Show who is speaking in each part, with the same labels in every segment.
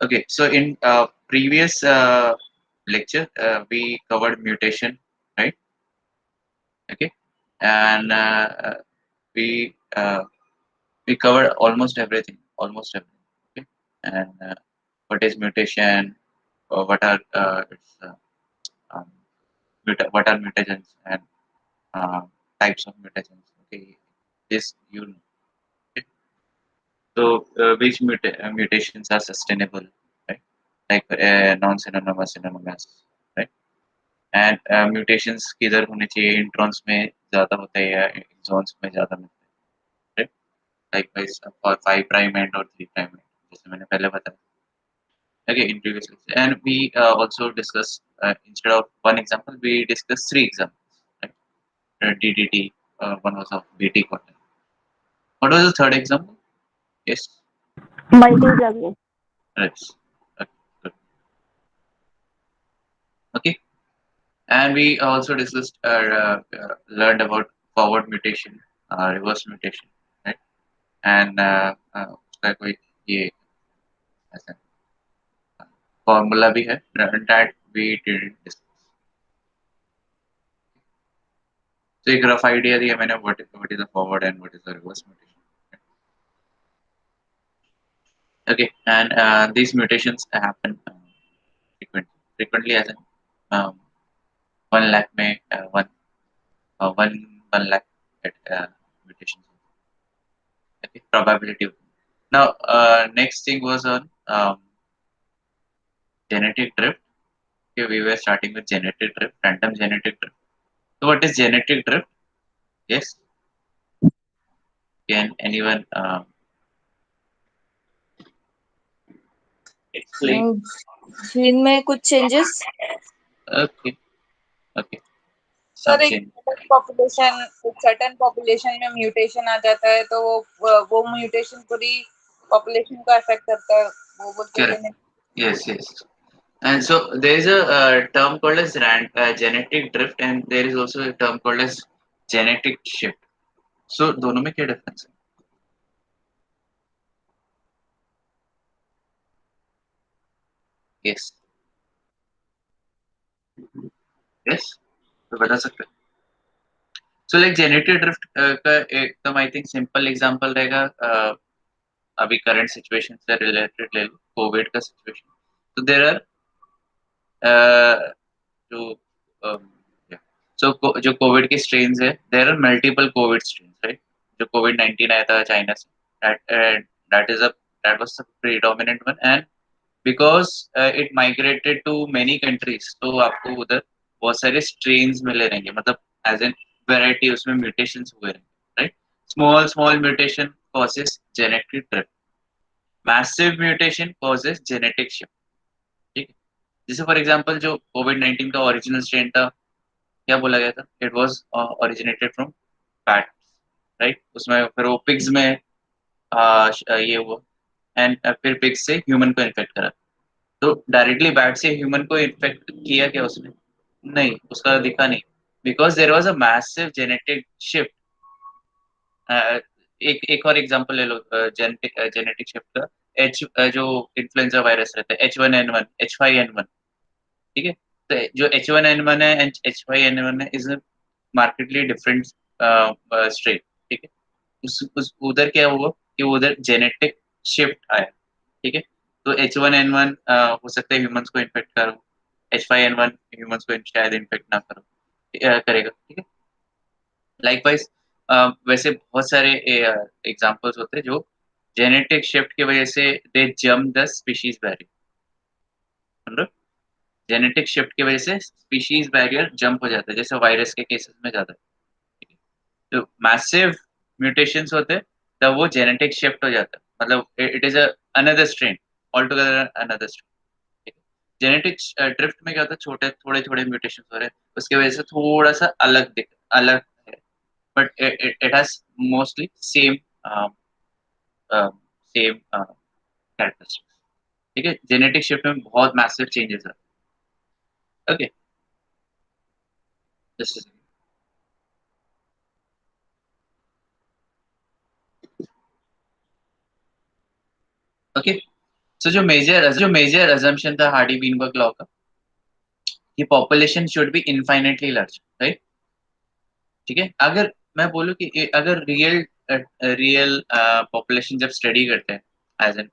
Speaker 1: Okay, so in previous lecture, we covered mutation, right? Okay, and we we covered almost everything. Okay, and what is mutation? What are um, what are mutagens and uh, types of mutagens? Okay, this you know. Okay? So which mutations are sustainable, right? Like non-synonymous, synonymous, right? And mutations किधर होने चाहिए introns में ज़्यादा होते हैं या exons में ज़्यादा मिलते हैं like wise for 5 prime and और 3 प्राइम एंड जैसे मैंने पहले बताया okay in previous lecture and we also discuss instead of one example we discuss three examples right DDT one was of BT cotton what was the third example yes
Speaker 2: Multi-plugin.
Speaker 1: right okay, good. Okay and we also discussed learned about forward mutation reverse mutation right and उसका कोई ये ऐसा formula भी है that we didn't discuss. So एक rough idea दिया मैंने what is the forward and what is the reverse mutation. Okay, and these mutations happen frequently as in um, 1 lakh में one lakh get mutations. Okay, probability. Now next thing was on genetic drift. Okay, we were starting with genetic drift, random genetic drift. So what is genetic drift? Yes, can anyone explain?
Speaker 3: Gene में कुछ changes
Speaker 1: Okay, okay, some
Speaker 3: sir
Speaker 1: change.
Speaker 3: एक certain population में mutation आ जाता है तो वो mutation पूरी population को अफेक्ट करता है वो बोलते
Speaker 1: Correct.
Speaker 3: हैं
Speaker 1: Yes, yes. And so there is a term called as genetic drift, and there is also a term called as genetic shift. So दोनों में क्या difference है? Yes, yes. तो बता सकते हैं. So like genetic drift का एकदम I think simple example रहेगा अभी current situation से related ले लो COVID का situation. So there are जो yeah. So जो कोविड के स्ट्रेन्स है there are multiple covid strains right जो कोविड 19 आया था चाइना से that is a that was the predominant one and because it migrated to many countries तो आपको उधर बहुत सारे स्ट्रेन्स मिले रहेंगे मतलब एज एन वेराइटी उसमें म्यूटेशंस हुए रहेंगे right small small mutation causes genetic drift massive mutation causes genetic shift ठीक है जैसे फॉर एग्जांपल जो कोविड 19 का ओरिजिनल स्ट्रेन था क्या बोला गया था it was originated from bat right उसमें फिर वो पिग्स में ये हुआ एंड फिर पिग्स से ह्यूमन को इन्फेक्ट करा तो डायरेक्टली बैट से ह्यूमन को इन्फेक्ट किया क्या उसने नहीं उसका दिखा नहीं because there was a massive genetic shift एक एक और एग्जांपल ले लो जेनेटिक शिफ्ट का एच जो इन्फ्लुएंजा वायरस रहता है H1N1 H5N1 ठीक है तो जो H1N1 है एंड H5N1 है इज मार्केटली डिफरेंट स्ट्रेन ठीक है उस उधर क्या हुआ कि उधर जेनेटिक शिफ्ट आया ठीक है तो H1N1 हो सकता है ह्यूमंस को इन्फेक्ट करो H5N1 ह्यूमंस को शायद इन्फेक्ट ना करो करेगा ठीक है लाइकवाइज वैसे बहुत सारे एग्जांपल्स होते हैं जो जेनेटिक शिफ्ट की वजह से दे जम द स्पीशीज बैरियर सुन रहे हो जेनेटिक शिफ्ट की वजह से स्पीशीज बैरियर जंप हो जाता है जैसे वायरस के केसेस में ज्यादा है तो मैसिव म्यूटेशंस होते हैं तब वो जेनेटिक शिफ्ट हो जाता है मतलब it is another strain all together another strain genetic drift में क्या होता है छोटे थोड़े थोड़े म्यूटेशन हो रहे हैं उसकी वजह से थोड़ा सा अलग है but it has mostly same same characteristics ठीक है जेनेटिक शिफ्ट में बहुत मैसिव चेंजेस है ओके दिस इज okay सो जो मेजर अजम्पशन था हार्डी बीनबर्ग लॉ का कि population should be infinitely large, right? ठीक है, अगर मैं बोलूँ कि अगर रियल पॉपुलेशन जब स्टडी करते हैं एज एन,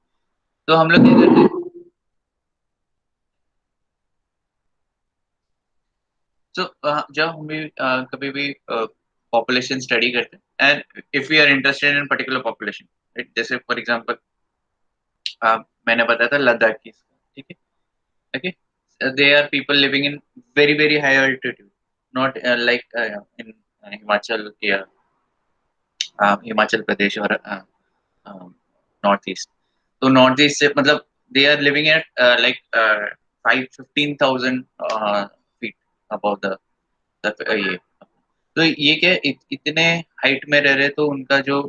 Speaker 1: तो हम लोग क्या करते हैं, तो जब हम भी कभी भी पॉपुलेशन स्टडी करते हैं and if we are interested in particular population, right, जैसे फॉर एग्जांपल मैंने बताया था लद्दाख की, ठीक है, okay, they are people living in very high altitude, not like in Himachal, yeah, Himachal Pradesh or north east. तो नॉर्थ ईस्ट से मतलब they are living at like 15,000 feet above the ये, तो ये क्या इतने हाइट में रह रहे, तो उनका जो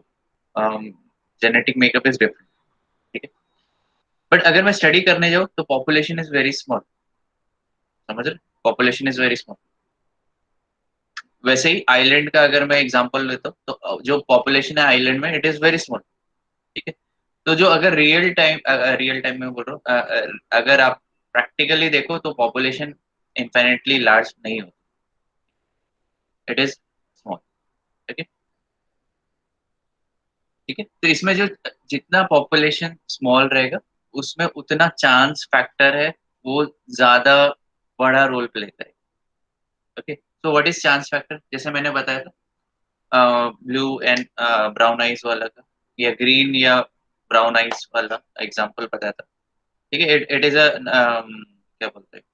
Speaker 1: जेनेटिक मेकअप इज डिफरेंट, ठीक है। बट अगर मैं स्टडी करने जाऊँ तो पॉपुलेशन इज वेरी स्मॉल, समझ रहे, पॉपुलेशन इज वेरी स्मॉल। वैसे ही आइलैंड का अगर मैं एग्जांपल लेता हूँ तो जो पॉपुलेशन है आइलैंड में इट इज वेरी स्मॉल, ठीक है। तो जो अगर रियल टाइम में बोल रहा हूँ, अगर आप प्रैक्टिकली देखो तो पॉपुलेशन इन्फिनिटली लार्ज नहीं होती, इट इज स्मॉल, ठीक है, ठीक है। तो इसमें जो जितना पॉपुलेशन स्मॉल रहेगा उसमें उतना चांस फैक्टर है वो ज्यादा बड़ा रोल प्ले करेगा, ओके। तो व्हाट इज चांस फैक्टर, जैसे मैंने बताया था ब्लू एंड ब्राउन आइज वाला का, या ग्रीन या ब्राउन आइज वाला एग्जांपल बताया था, ठीक है। इट इज अ क्या बोलते हैं,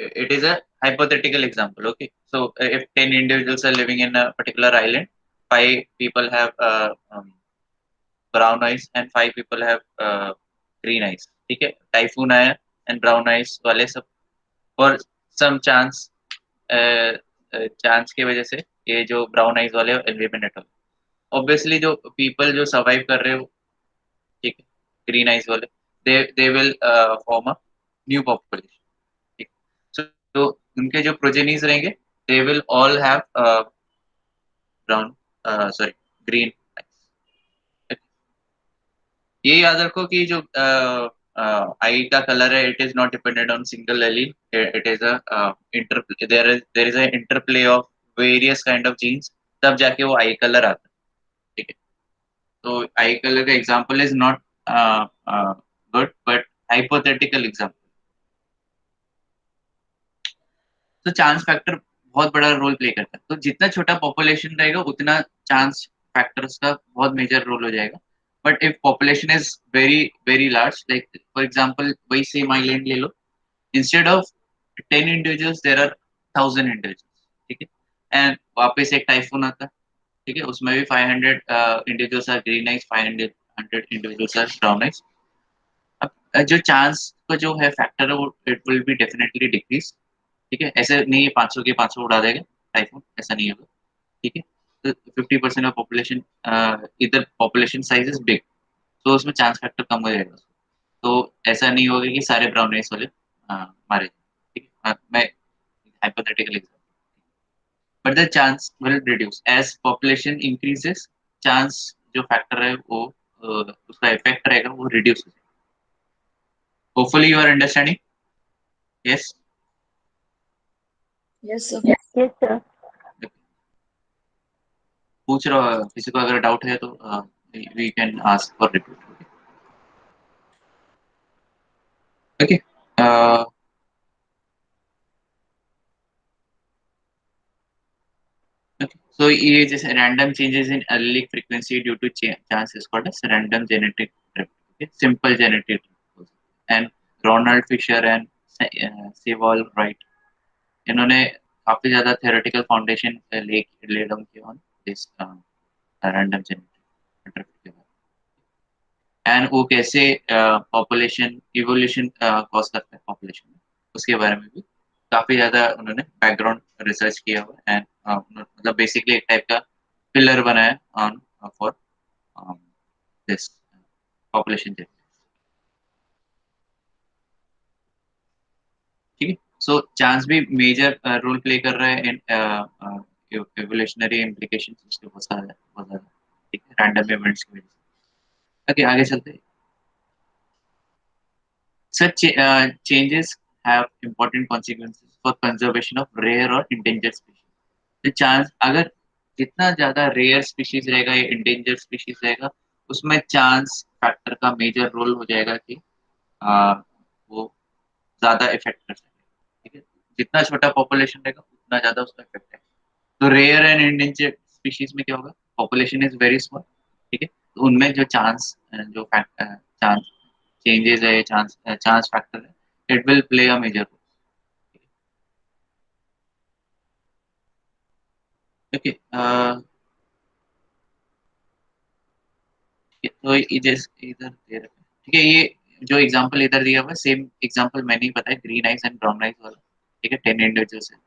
Speaker 1: it is a hypothetical example, okay? So if 10 individuals are living in a particular island, 5 people have brown eyes and 5 people have green eyes, ठीक है। टाइफून आया एंड ब्राउन आइज वाले सब फॉर सम चांस, चांस की वजह से ये जो ब्राउन आइज वाले एलिमिनेट हो, ऑब्वियसली जो पीपल जो सर्वाइव कर रहे हो, ठीक है, ग्रीन आइज वाले, they will form a new population, ठीक। तो उनके जो प्रोजेनीज रहेंगे they will all have brown, sorry, green. ये याद रखो कि जो आई का कलर है it is not dependent on single allele, it is a inter, there is a interplay of various kind of jeans, तब जाके वो आई कलर आता है, ठीक है। तो आई कलर का example is not good but hypothetical example. तो चांस फैक्टर बहुत बड़ा रोल प्ले करता है, तो जितना छोटा पॉपुलेशन रहेगा उतना चांस फैक्टर्स का बहुत मेजर रोल हो जाएगा। But if population is very large, like for example वही सेम आइलैंड ले लो, instead of 10 individuals there are 1,000 individuals, ठीक है। एंड वापस एक टाइफून आता है, ठीक है, उसमें भी 500 individuals are green eyes, 500 individuals are brown eyes. अब जो चांस का जो है फैक्टर है वो it will be definitely decrease, ठीक है। ऐसे नहीं है 500 के 500 उड़ा देगा टाइफून, ऐसा नहीं होगा, ठीक है। तो 50% ऑफ पॉपुलेशन, इधर पॉपुलेशन साइज इज बिग, तो उसमें चांस फैक्टर कम हो जाएगा, तो ऐसा नहीं होगा कि सारे ब्राउन राइस वाले मारे, ठीक है। मैं hypothetical example, but the chance will reduce as population increases, chance जो फैक्टर है वो उसका इफेक्ट रहेगा वो रिड्यूस हो जाएगा। Hopefully you are understanding, yes.
Speaker 3: Yes, sir.
Speaker 2: Yes, sir.
Speaker 1: पूछ रहा किसी को अगर डाउट है तो we can ask for repeat, okay. So ये जैसे random changes in allelic frequency due to chance is called as random genetic drift, okay, simple genetic drift. And Ronald Fisher and Sewall Wright, इन्होंने काफी ज्यादा theoretical foundation lay down किया on this random genetic drift के बारे में, and वो कैसे population evolution cause करता है पॉपुलेशन में, उसके बारे में भी काफी ज्यादा उन्होंने बैकग्राउंड रिसर्च किया हुआ है। एंड मतलब बेसिकली एक टाइप का पिलर बनाया ऑन फॉर दिस पॉपुलेशन, ठीक है। सो चांस भी मेजर रोल प्ले कर रहा है इन एवोल्यूशनरी इम्प्लीकेशंस उसके बहुत ज्यादा, ठीक है, रैंडम इवेंट्स की वजह से। ओके, आगे चलते हैं। Such changes have important consequences for conservation of rare or endangered species. The chance अगर जितना ज्यादा रेयर स्पीशीज रहेगा या इंडेंजर स्पीशीज रहेगा उसमें चांस फैक्टर का मेजर रोल हो जाएगा कि वो ज्यादा इफेक्ट कर सके। ठीक है, जितना छोटा पॉपुलेशन रहेगा उतना ज्यादा उसका इफेक्ट है। तो रेयर एंड इंडेंजर स्पीशीज में क्या होगा, पॉपुलेशन इज वेरी स्मॉल। ठीक है, तो उनमें जो चांस जो चांस चेंजेस है, चांस चांस फैक्टर है, it will play a major role. Okay, तो इधर दे रखा है। ठीक है, ये जो एग्जांपल इधर दिया हुआ है सेम एग्जांपल मैंने ही बताया, green eyes and brown eyes वाला। ठीक है, 10 इंडिविजुअल्स है।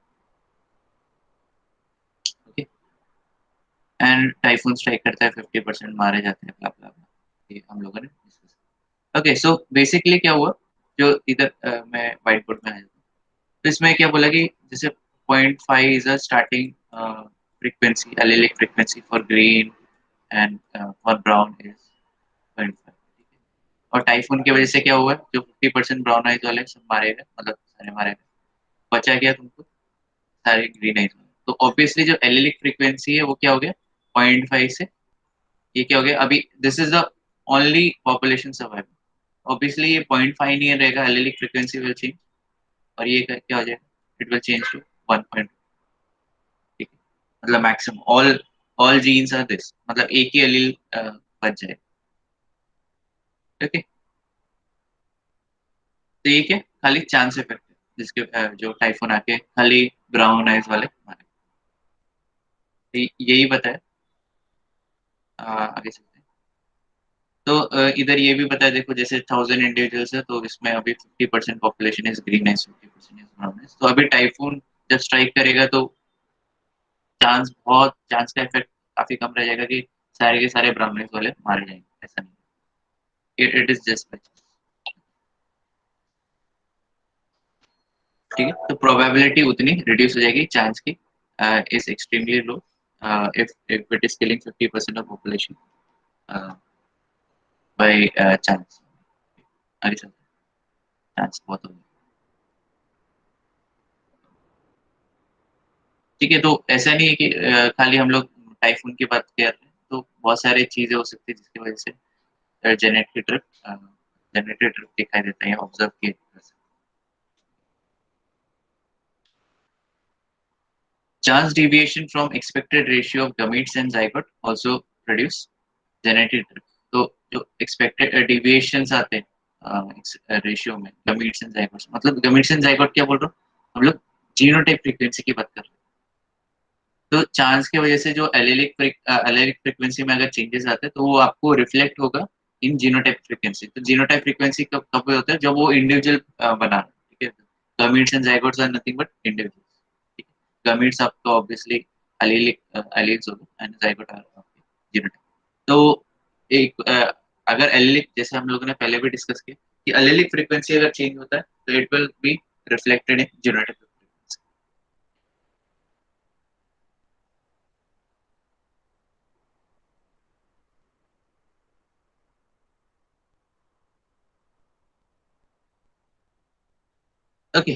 Speaker 1: ओके, एंड टाइफून स्ट्राइक करता है, 50% मारे जाते हैं, ब्ला ब्ला ब्ला। ये हम लोगों ने डिस्कस। ओके, सो बेसिकली क्या हुआ, जो इधर मैं व्हाइट बोर्ड में आया था, तो इसमें क्या बोला कि जैसे 0.5 is a starting frequency, allylic frequency for green and for brown is 0.5। और टाइफून की वजह से क्या हुआ, जो 50% ब्राउन आइज वाले सब मारे गए, मतलब सारे मारे गए, बचा गया तुमको सारे ग्रीन आइज वाले। तो ऑब्वियसली जो एलिलिक फ्रीक्वेंसी है वो क्या हो गया, 0.5 से ये क्या हो गया, अभी this is the only population survive. Obviously ये 0.5 नहीं रहेगा, एलिलिक फ्रीक्वेंसी विल चेंज, और ये क्या हो जाएगा, इट विल चेंज टू 1. ठीक है, मतलब maximum all genes are this, मतलब एक ही एलील बच जाए। ओके, तो ये क्या खाली चांस इफेक्ट है, जिसके जो टाइफून आके खाली ब्राउन आइज वाले मारे। तो यही बताया। आगे चलते हैं। तो इधर ये भी बताया, देखो जैसे 1000 इंडिविजुअल्स है, तो इसमें अभी 50% population is green eyes, 50% is brown eyes. तो अभी टाइफून जब स्ट्राइक करेगा तो चांस का इफेक्ट काफी कम रह जाएगा कि सारे के सारे ब्राउन आइज वाले मारे जाएंगे, ऐसा नहीं। It is just. ठीक है, तो प्रोबेबिलिटी उतनी रिड्यूस हो जाएगी, चांस की is extremely low if it is killing 50% of population by chance. आगे चलते हैं, चांस बहुत हो गया। ठीक है, तो ऐसा नहीं है कि खाली हम लोग टाइफून की बात कर रहे हैं, तो बहुत सारी चीजें हो सकती है जिसकी वजह से जेनेटिक ड्रिफ्ट दिखाई देता है, ऑब्जर्व किया जा सकता है। Chance deviation from expected ratio of gametes and zygote also produce genetic drift। तो जो एक्सपेक्टेड डिविएशंस आते हैं रेशियो में गमीट्स एंड जाइगोट्स, मतलब गमीट्स एंड जाइगोट क्या बोल रहा हूँ, हम लोग जीनोटाइप फ्रीक्वेंसी की बात कर रहे हैं। तो चांस की वजह से जो एलेलिक फ्रीक्वेंसी में अगर चेंजेस आते हैं तो वो आपको रिफ्लेक्ट होगा इन जीनोटाइप फ्रीक्वेंसी। तो जीनोटाइप फ्रीक्वेंसी कब कब होता है, जब वो इंडिविजुअल बना है। ठीक है, gametes and zygotes are nothing but individual. ठीक है, गमीट्स आपको ऑब्वियसली एलेलिक एलील्स होगा एंड जाइगोट आर जीनोटाइप। तो एक अगर एलिलिक, जैसे हम लोगों ने पहले भी डिस्कस किया कि एलिलिक फ्रीक्वेंसी अगर चेंज होता है तो it will be reflected in genetic frequency. Okay,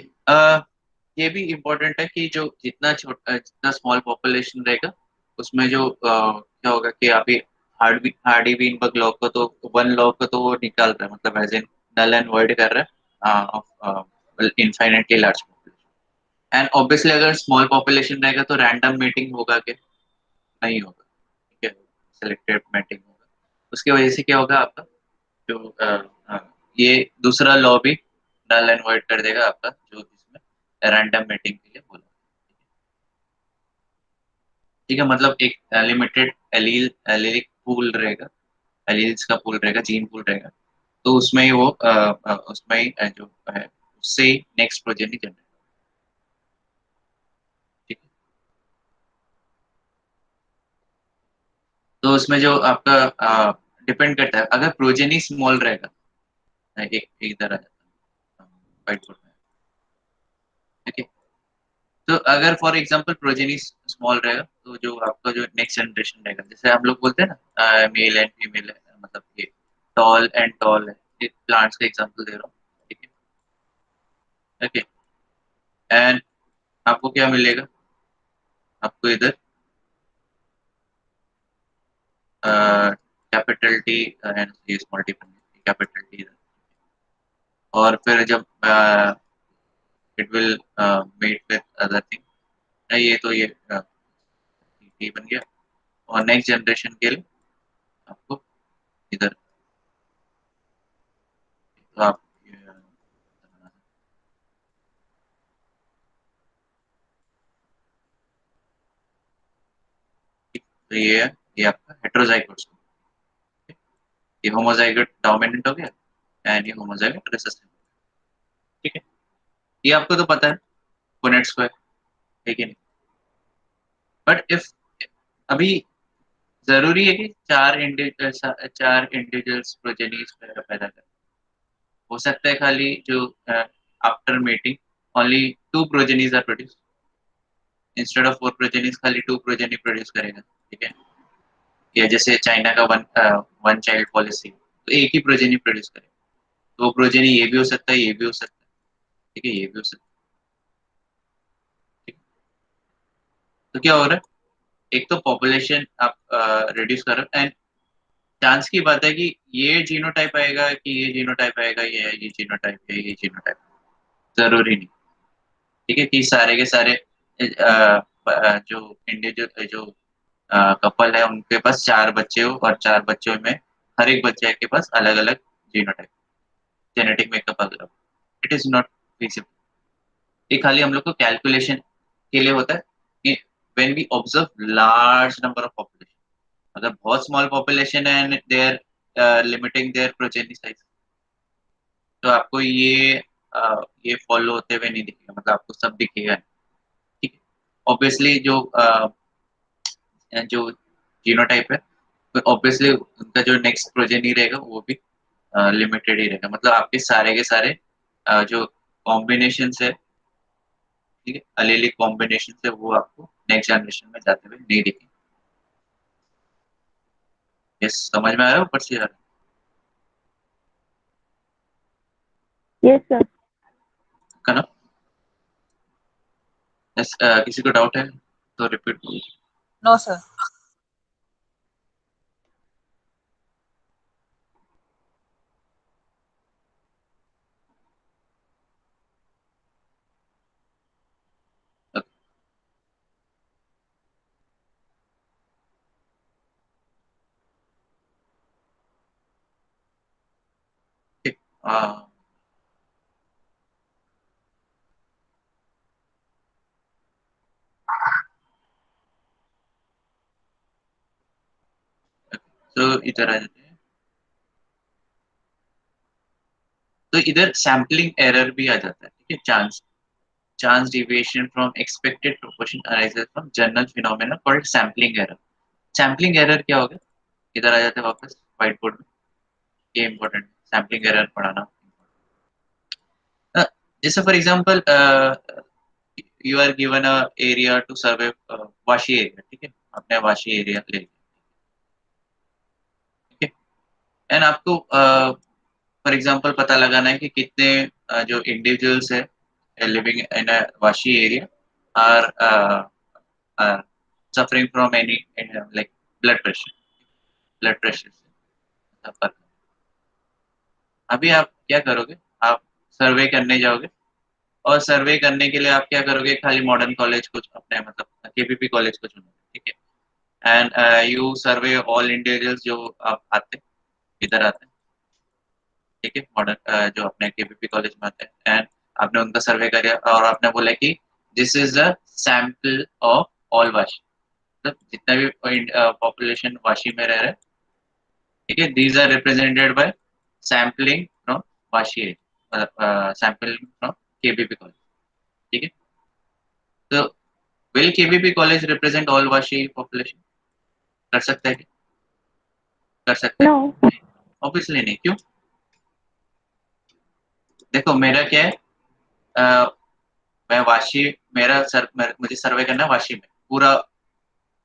Speaker 1: ये भी इम्पोर्टेंट है कि जो जितना स्मॉल पॉपुलेशन रहेगा उसमें जो क्या होगा कि अभी हार्डी बीन बग लॉ को तो वन लॉ को तो वो निकाल रहा है, मतलब as in null and void कर रहा है of infinitely large population. And obviously अगर स्मॉल पॉपुलेशन रहेगा तो रैंडम मीटिंग होगा कि नहीं होगा। ठीक है, सिलेक्टेड मैटिंग होगा। उसकी वजह से क्या होगा आपका जो ये दूसरा लॉ भी नल एंड वॉइड कर देगा आपका, जो इसमें रैंडम मैटिंग के लिए बोला। ठीक है, मतलब एक लिमिटेड एलीलिक पूल रहेगा, एलील्स का पूल रहेगा, जीन पूल रहेगा। तो उसमें ही वो उसमें ही जो है उससे ही नेक्स्ट प्रोजेनी जनरेट। ठीक है, तो उसमें जो आपका डिपेंड करता है, अगर प्रोजेनी स्मॉल रहेगा, एक इधर आ जाता है व्हाइट बोर्ड में। ठीक है, तो अगर फॉर एग्जांपल प्रोजेनी स्मॉल रहेगा तो जो आपका जो नेक्स्ट जनरेशन रहेगा, जैसे हम लोग बोलते हैं ना मेल एंड फीमेल है, मतलब ये टॉल एंड टॉल है, एक प्लांट्स का एग्जांपल दे रहा हूँ। ठीक है, ओके, एंड आपको क्या मिलेगा, आपको इधर capital T and small T, capital T इधर, और फिर जब it will mate with other thing, ये तो ये टी बन गया। और नेक्स्ट जनरेशन के लिए आपको इधर, तो आप तो ये है, ये आपका हेटेरोजाइगोट, ये होमोजाइगोट डोमिनेंट हो गया एंड ये होमोजाइगोट रिसेसिव। ठीक है, ये आपको तो पता है पुनेट स्क्वायर, है कि नहीं? बट इफ अभी जरूरी है कि चार इंडिविजुअल्स प्रोजेनीज पैदा करें, हो सकता है खाली जो after mating only two progenies are produce, instead of four progenies खाली टू प्रोजेनी प्रोड्यूस करेगा। ठीक है, या जैसे चाइना का वन चाइल्ड पॉलिसी, तो एक ही प्रोजेनी प्रोड्यूस करे, तो वो प्रोजेनी ये भी हो सकता है, ये भी हो सकता है, ठीक है, ये भी हो सकता है। ठीक है? तो क्या हो रहा है, एक तो पॉपुलेशन आप रिड्यूस कर रहे हो, एंड चांस की बात है कि ये जीनोटाइप आएगा कि ये जीनोटाइप आएगा, ये जीनोटाइप है, ये जीनोटाइप, जरूरी नहीं। ठीक है, कि सारे के सारे जो इंडिविजुअल जो कपल है उनके पास चार बच्चे हो, और चार बच्चों में हर एक बच्चे के पास अलग अलग जीनोटाइप, जेनेटिक मेकअप अलग, इट इज नॉट फिजिबल। ये खाली हम लोग को कैलकुलेशन के लिए होता है कि when we observe large number of population, अगर बहुत स्मॉल पॉपुलेशन है and they are limiting their progeny size, तो आपको ये फॉलो होते हुए नहीं दिखेगा, मतलब आपको सब दिखेगा। ठीक है, ऑब्वियसली जो जीनोटाइप है, तो ऑब्वियसली उनका जो नेक्स्ट प्रोजेनी रहेगा वो भी लिमिटेड ही रहेगा, मतलब आपके सारे के सारे जो कॉम्बिनेशन है, ठीक है, अलेलिक कॉम्बिनेशन है, वो आपको नेक्स्ट जनरेशन में जाते हुए नहीं दिखेंगे। यस, समझ में आ रहा है ऊपर से यार?
Speaker 2: Yes sir.
Speaker 1: का ना? यस, किसी को डाउट है तो रिपीट।
Speaker 3: No sir.
Speaker 1: हाँ, तो इधर आ जाते हैं, तो इधर सैम्पलिंग एरर भी आ जाता है। ठीक है, chance deviation from expected proportion arises from general phenomena called sampling error. Sampling error क्या होगा, इधर आ जाते हैं वापस व्हाइट बोर्ड में, ये इंपॉर्टेंट, सैम्पलिंग एरर पढ़ाना। जैसे for example you are given a area to survey, Vashi area, ठीक है, आपने वाशी एरिया ले लिया, ठीक है, एंड आपको फॉर एग्जांपल पता लगाना है कि कितने जो इंडिविजुअल्स है living in a Vashi area are suffering from any like blood pressure, blood pressure से सफर। अभी आप क्या करोगे, आप सर्वे करने जाओगे, और सर्वे करने के लिए आप क्या करोगे, खाली मॉडर्न कॉलेज को अपने मतलब केपीपी कॉलेज को चुनोगे, ठीक है, and you survey all individuals जो आप आते इधर आते हैं, ठीक है, मॉडर्न जो अपने केपीपी कॉलेज में आते हैं, एंड आपने उनका सर्वे किया और आपने बोला कि this is the sample of all Vashi, मतलब जितना भी पॉपुलेशन वाशी में रह रहा है, ठीक है, these are represented by sampling from Vashi, मतलब सैम्पलिंग फ्रॉम केबीपी कॉलेज। ठीक है, तो will KBP college represent all Vashi population? कर सकता है क्या? कर सकता है?
Speaker 2: नो।
Speaker 1: ऑब्वियसली नहीं, क्यों? देखो मेरा क्या है, अ, मैं वाशी, मुझे सर्वे करना है वाशी में, पूरा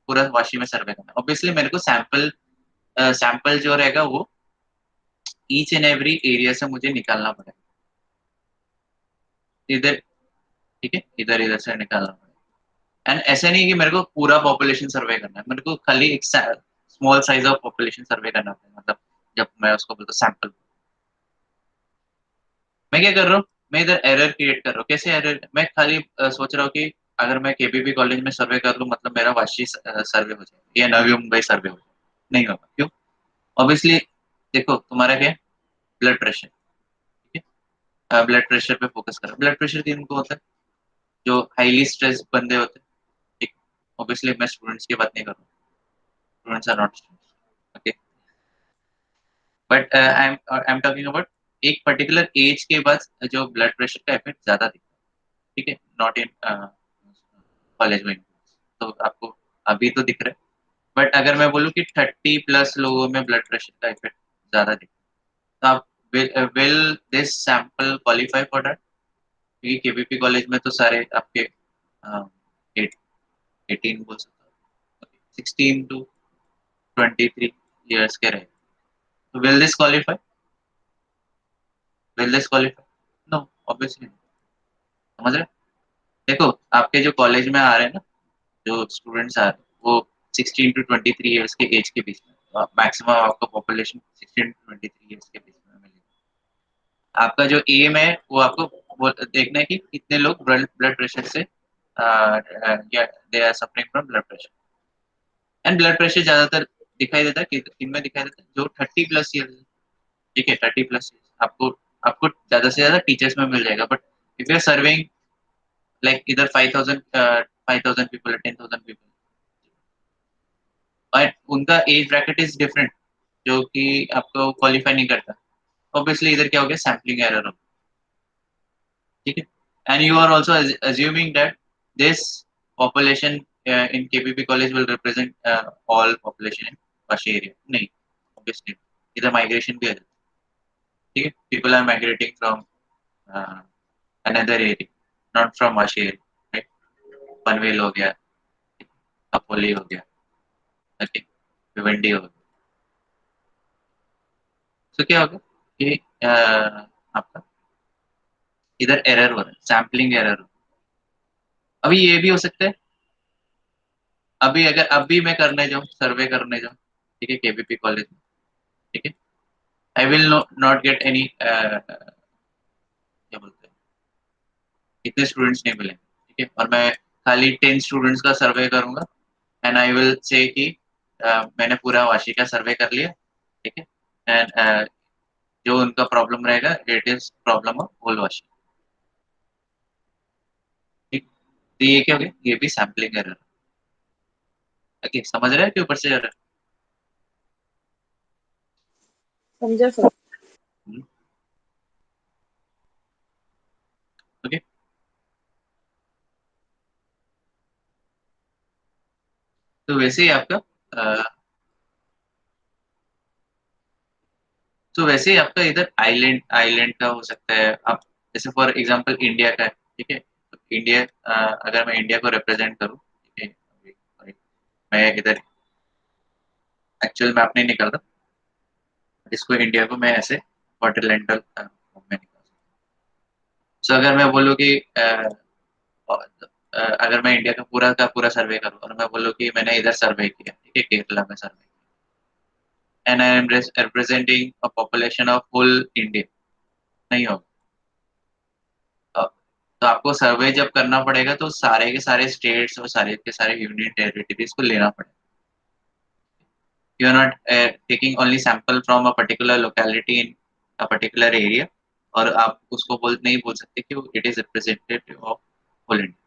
Speaker 1: पूरा वाशी में सर्वे करना है, ऑब्वियसली मेरे को सैंपल जो रहेगा वो ईच एंड एवरी एरिया से मुझे निकालना पड़ेगा। इधर, ठीक है, इधर इधर से निकालना पड़ेगा। एंड ऐसे नहीं कि मेरे को पूरा पॉपुलेशन सर्वे करना है, मेरे को खाली एक स्मॉल साइज ऑफ पॉपुलेशन सर्वे करना है, मतलब जब मैं उसको बोलता हूँ सैंपल। मैं क्या कर रहा हूँ, मैं इधर एरर क्रिएट कर रहा हूँ। कैसे एरर, मैं खाली सोच रहा हूँ कि अगर मैं केबीपी कॉलेज में सर्वे कर लूँ मतलब मेरा वाशी सर्वे हो जाए या नवी मुंबई सर्वे हो जाए, नहीं होगा। क्यों? ऑब्वियसली देखो तुम्हारा क्या है, ब्लड प्रेशर, ठीक है, ब्लड प्रेशर पे फोकस करो। ब्लड प्रेशर किन को होता है, जो हाईली स्ट्रेस बंदे होते हैं, ठीक। ऑब्वियसली मैं स्टूडेंट्स की बात नहीं कर रहा हूँ, students are not students, okay. But I am talking about एक पर्टिकुलर एज के बाद जो ब्लड प्रेशर का इफेक्ट ज्यादा दिखता है, ठीक है, नॉट इन कॉलेज में। तो आपको अभी तो दिख रहा है, बट अगर मैं बोलूँ कि 30+ लोगों में ब्लड प्रेशर का इफेक्ट ज्यादा दिख रहा है, तो आप will this sample qualify for that? क्योंकि केबीपी कॉलेज में तो सारे आपके 18 बोल सकते हो, 16 to 23 ईयर्स के रहे, तो will this qualify? Will this qualify? No, obviously. समझ रहे? देखो आपके जो कॉलेज में आ रहे हैं ना, जो स्टूडेंट्स आ रहे हैं, वो 16 to 23 ईयर्स के एज के बीच में, मैक्सिमम आपका पॉपुलेशन 16 to 23 ईयर्स के बीच में मिलेगा। आपका जो एम है वो आपको देखना है कि कितने लोग ब्लड प्रेशर से या they are suffering from blood pressure. And blood pressure ज्यादातर दिखाई देता है किनमें दिखाई देता है, जो 30+ ईयर्स, ठीक है, 30+ ईयर्स। आपको आपको ज्यादा से ज्यादा टीचर्स में मिल जाएगा, but if you are serving like इधर 5,000 पीपल, 10,000 पीपल, और उनका एज ब्रैकेट इज डिफरेंट, जो कि आपको क्वालिफाई नहीं करता। ऑब्वियसली इधर क्या हो गया, सैम्पलिंग एरर हो, ठीक है। And you are also assuming that this population in KPP college will represent all population in Vashi area. नहीं, ऑब्वियसली इधर माइग्रेशन भी आ जाता है, ठीक है। People are migrating from another area, not from Vashi area, right. Panvel हो गया, अपोली हो गया, ओके, भिवंडी हो गया। तो क्या होगा कि आपका इधर एरर हो रहा है, सैम्पलिंग एरर हो। अभी ये भी हो सकता है, अभी अगर अभी मैं करने जाऊँ, सर्वे करने जाऊँ, ठीक है, केबीपी कॉलेज में, ठीक है, I will not get any, क्या बोलते हैं, इतने स्टूडेंट्स नहीं मिलेंगे, ठीक है, और मैं खाली 10 स्टूडेंट्स का सर्वे करूंगा, एंड आई विल से कि मैंने पूरा वाशी का सर्वे कर लिया, ठीक है। एंड जो उनका प्रॉब्लम रहेगा, it is problem of whole Vashi, ठीक। तो ये क्या हो गया, ये भी सैम्पलिंग एरर, ओके। समझ रहे हैं कि ऊपर से एरर?
Speaker 3: समझा सर।
Speaker 1: ओके। तो वैसे ही आपका तो वैसे ही आपका इधर आइलैंड आइलैंड का हो सकता है। आप जैसे फॉर एग्जांपल इंडिया का है, ठीक है, तो इंडिया, अगर मैं इंडिया को रिप्रेजेंट करूँ, ठीक है, मैं इधर एक्चुअल मैप नहीं निकाल रहा, इसको इंडिया को मैं ऐसे कॉन्टिनेंटल में निकाल। सो अगर मैं बोलूँ कि अगर मैं इंडिया का पूरा सर्वे करूँ और मैं बोलूँ कि मैंने इधर सर्वे किया, ठीक है, केरला में survey, and I am representing a population of full India, नहीं होगा। तो आपको सर्वे जब करना पड़ेगा तो सारे के सारे स्टेट्स और सारे के सारे यूनियन टेरिटरीज को लेना पड़ेगा। You are not taking only sample from a particular locality in a particular area, और आप उसको नहीं बोल सकते कि it is representative of whole India,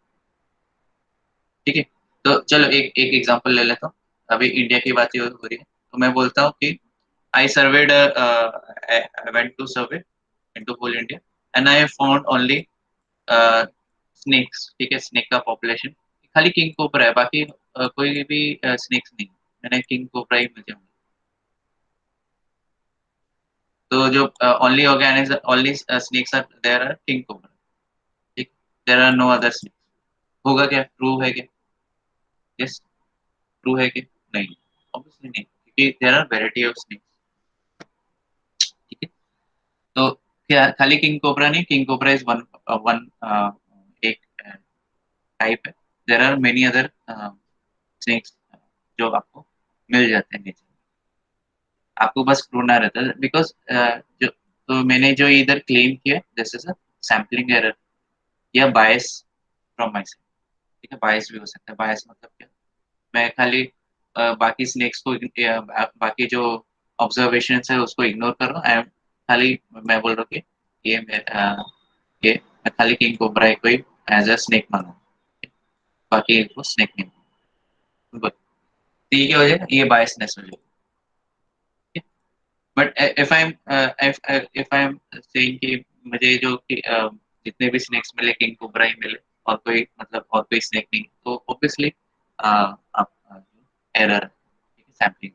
Speaker 1: ठीक है। तो चलो एक एक एग्जांपल ले लेता हूँ। अभी इंडिया की बात हो रही है, तो मैं बोलता हूँ कि I surveyed went to survey into whole India, and I found only snakes, ठीक है, स्नेक का पॉपुलेशन खाली किंग कोबरा है, बाकी कोई भी स्नेक्स नहीं। मैंने किंग कोबरा ही मुझे मिला। तो जो only organism, only snakes are there are king cobra, ठीक, there are no other snakes. होगा क्या, ट्रू है क्या? यस, ट्रू है क्या? नहीं, ऑब्वियसली नहीं, क्योंकि there are variety of snakes, ठीक है। तो क्या खाली किंग कोबरा नहीं, king cobra is one one एक टाइप है, there are many other snakes जो आपको मिल जाते हैं नीचे, आपको बस ढूंढना रहता है। बिकॉज जो तो मैंने जो इधर क्लेम किया this is a sampling error या बायस फ्रॉम माई साइड। ठीक है, बायस भी हो सकता है। बायस मतलब क्या, मैं खाली बाकी स्नेक्स को बाकी जो ऑब्जर्वेशन है उसको इग्नोर कर रहा हूँ। खाली मैं बोल रहा हूँ कि ये ये मैं खाली किंग कोबरा को ही एज अ स्नेक मानूँ, बाकी को स्नेक नहीं मानूं। तो ये क्या हो जाएगा, ये बायसनेस हो जाएगा। But if I am saying कि मुझे जो जितने भी स्नेक्स मिले किंग कोबरा ही मिले और कोई मतलब और कोई स्नेक नहीं, तो ऑब्वियसली आप एरर, सैम्पलिंग।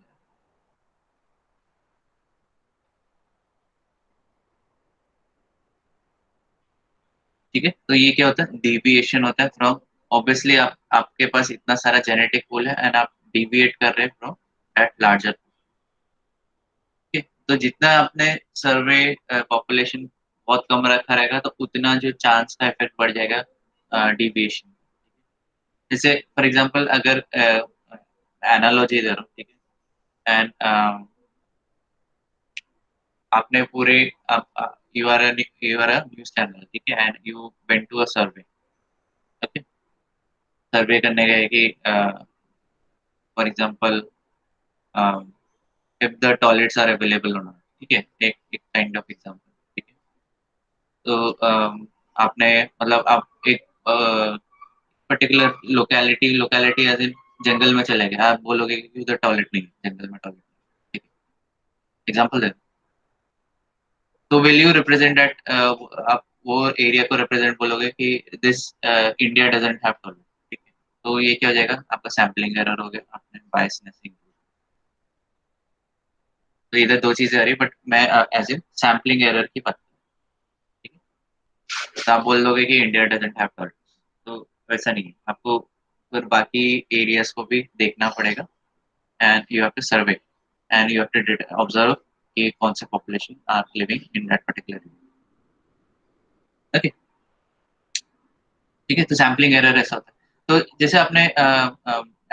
Speaker 1: ठीक है, तो ये क्या होता है, डेविएशन होता है फ्रॉम, ऑब्वियसली आप आपके पास इतना सारा जेनेटिक पूल है एंड आप डिविएट कर रहे हैं फ्रॉम दैट लार्जर। ठीक है, तो जितना आपने सर्वे पॉपुलेशन बहुत कम रखा रहेगा तो उतना जो चांस का इफेक्ट बढ़ जाएगा डिविएशन। जैसे फॉर एग्जांपल अगर एनालॉजी दे रहा हूँ, ठीक है, एंड आपने पूरे you are a news channel, ठीक है, and you went to a survey. Okay, survey करने गए कि for example if the toilets are available और नॉट। ठीक है, एक एक काइंड ऑफ एग्जांपल। ठीक है, तो आपने मतलब आप एक पर्टिकुलर लोकेलिटी एज इन जंगल में चले गए, आप बोलोगे कि उधर टॉयलेट नहीं है, जंगल में टॉयलेट। ठीक है, एग्जांपल दे। तो विल यू रिप्रेजेंट दैट, आप वो एरिया को रिप्रेजेंट बोलोगे कि this India doesn't have toilet. ठीक है, तो ये क्या हो जाएगा, आपका सैम्पलिंग एरर हो गया, आपने बायसनेस। तो इधर दो चीजें आ रही, बट मैं एज इन सैम्पलिंग एरर की बात। ठीक है, तो आप बोल दोगे कि इंडिया डजंट हैव टॉयलेट, तो वैसा नहीं है, आपको फिर बाकी एरियाज को भी देखना पड़ेगा and you have to survey and you have to observe कि कौन से population are living in that particular area. Okay, ठीक है, तो सैम्पलिंग एरर ऐसा होता है। तो जैसे आपने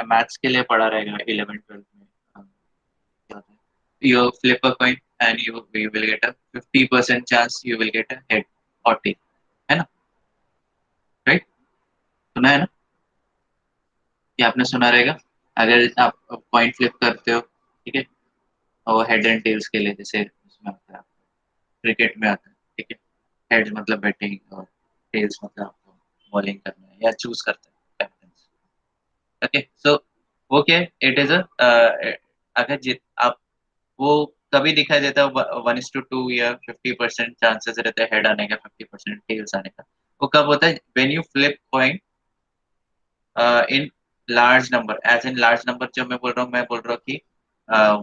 Speaker 1: मैथ्स के लिए पढ़ा रहेगा 11th 12th में, क्या होता है, you flip a coin and you will get a 50% chance you will get a head or tail, है ना, राइट, सुना है ना, ये आपने सुना रहेगा। अगर आप कॉइन फ्लिप करते हो, ठीक है, और हेड एंड टेल्स के लिए जैसे उसमें आता है, क्रिकेट में आता है। ठीक है, हेड मतलब बैटिंग और टेल्स मतलब आपको बॉलिंग करना है या चूज करते हैं कैप्टन। ओके, सो वो क्या है, इट इज अ, अगर जित आप वो कभी दिखाई देता है 1:2 या 50% चांसेस रहते हैं हेड आने का, 50% टेल्स आने का। वो कब होता है, when you flip coin in large number, as in large number जो मैं बोल रहा हूँ कि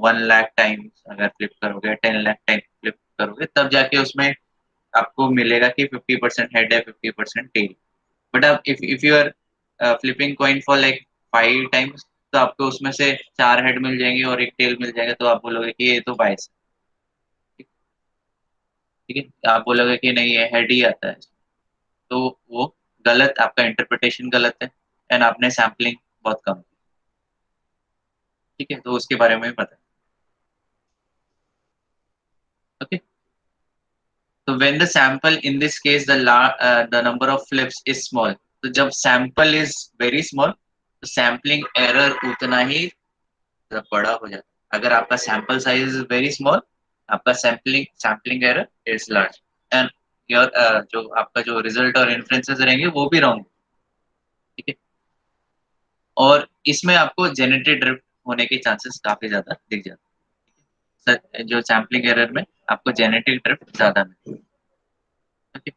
Speaker 1: 1 लाख टाइम्स अगर फ्लिप करोगे, 10 लाख टाइम फ्लिप करोगे, तब जाके उसमें आपको मिलेगा कि 50% हेड है, 50% टेल। बट आप if you are flipping coin for like 5 times, तो आपको उसमें से 4 हेड मिल जाएंगे और एक टेल मिल जाएगा, तो आप बोलोगे कि ये तो बायस है। ठीक है, आप बोलोगे कि नहीं ये हेड ही आता है, तो वो गलत, आपका इंटरप्रिटेशन गलत है एंड आपने सैम्पलिंग बहुत कम की। ठीक है, तो उसके बारे में भी पता है। ओके, तो when the sample in this case the number of flips is small, तो जब सैंपल इज वेरी स्मॉल तो सैम्पलिंग एरर उतना ही बड़ा हो जाता है। अगर आपका sample size is very small, आपका sampling error is large and your जो आपका जो रिजल्ट और इन्फ्लुएंसेस रहेंगे वो भी रॉन्ग। ठीक है, और इसमें आपको जेनेटिक ड्रिफ्ट होने के चांसेस काफी ज्यादा दिख जाते हैं। जो सैम्पलिंग एरर में आपको जेनेटिक ड्रिफ्ट ज्यादा मिलती है। Okay?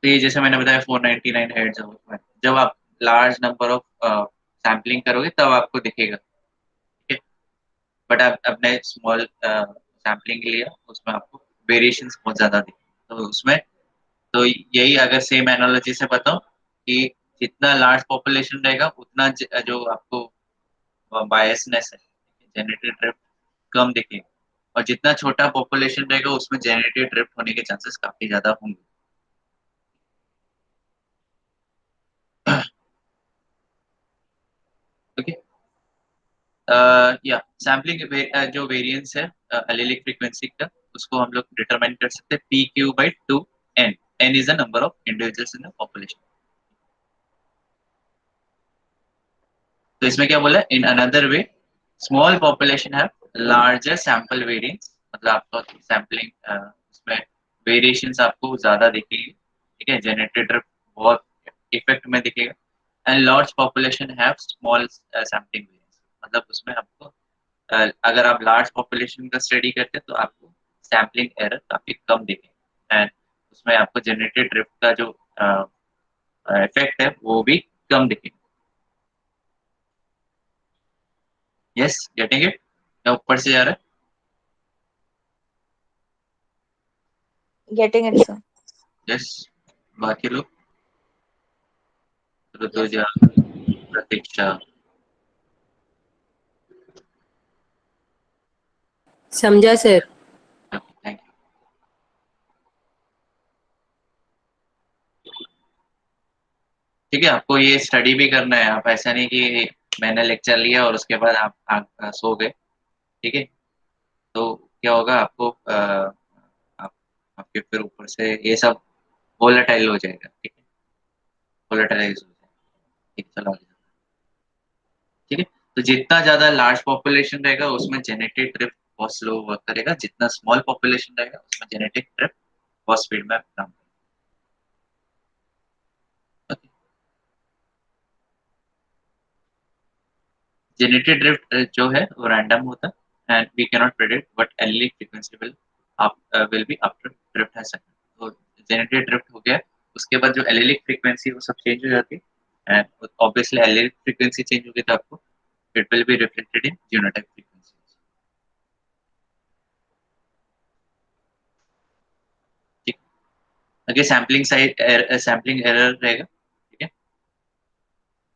Speaker 1: तो ये जैसे मैंने बताया 499 हेड्स, जब आप लार्ज नंबर ऑफ सैम्पलिंग करोगे तब आपको दिखेगा। ठीक है, बट आप अपने स्मॉल सैम्पलिंग लिया, उसमें आपको वेरिएशंस बहुत ज्यादा दिखे, तो उसमें तो यही अगर सेम एनालॉजी से बताऊं कि जितना लार्ज पॉपुलेशन रहेगा उतना जो आपको बायसनेस है, जेनेटिक ड्रिफ्ट कम दिखेगा, और जितना छोटा पॉपुलेशन रहेगा उसमें जेनेटिव ड्रिफ्ट होने के चांसेस काफी ज्यादा होंगे। ओके, या सैम्पलिंग जो वेरिएंस है एलेलिक फ्रीक्वेंसी का, उसको हम लोग डिटरमाइन कर सकते हैं PQ/2N। N is the number of individuals in the population. तो इसमें क्या बोला, in another way small population have larger sample variance, मतलब आपको सैम्पलिंग उसमें वेरिएशंस आपको ज्यादा दिखेगी, ठीक है, जनरेटेड बहुत इफेक्ट में दिखेगा। And large population have small sampling variance, मतलब उसमें आपको अगर आप लार्ज पॉपुलेशन का स्टडी करते हैं तो आपको सैम्पलिंग एरर काफी कम दिखेगा, एंड उसमें आपको जनरेटेड ड्रिफ्ट का जो इफेक्ट है वो भी कम दिखेगा। यस, गेटिंग इट, या ऊपर से जा रहा
Speaker 3: Getting it, sir.
Speaker 1: है? यस, बाकी लोग, ऋतुजा, प्रतीक्षा,
Speaker 4: समझा सर।
Speaker 1: Thank you. ठीक है, आपको ये स्टडी भी करना है, आप ऐसा नहीं कि मैंने लेक्चर लिया और उसके बाद आप सो गए, ठीक है। तो क्या होगा आपको आप, आपके फिर ऊपर से ये सब वोलेटाइल हो जाएगा, ठीक है, वोलेटाइज हो जाएगा, ठीक है, चलो आगे। ठीक है, तो जितना ज्यादा लार्ज पॉपुलेशन रहेगा उसमें जेनेटिक ड्रिफ्ट बहुत स्लो वर्क करेगा, जितना स्मॉल पॉपुलेशन रहेगा उसमें जेनेटिक ड्रिफ्ट बहुत स्पीड में काम करेगा। जेनेटिक ड्रिफ्ट जो है वो रैंडम होता है, and we can not predict what allelic frequency will be after drift has happened. तो जेनेटिक ड्रिफ्ट हो गया, उसके बाद जो एलीलिक फ्रीक्वेंसी वो सब चेंज हो जाती है, and obviously allelic frequency change होगी तो आपको it will be reflected in genotype frequency. ठीक, आगे सैम्पलिंग एरर रहेगा, ठीक है,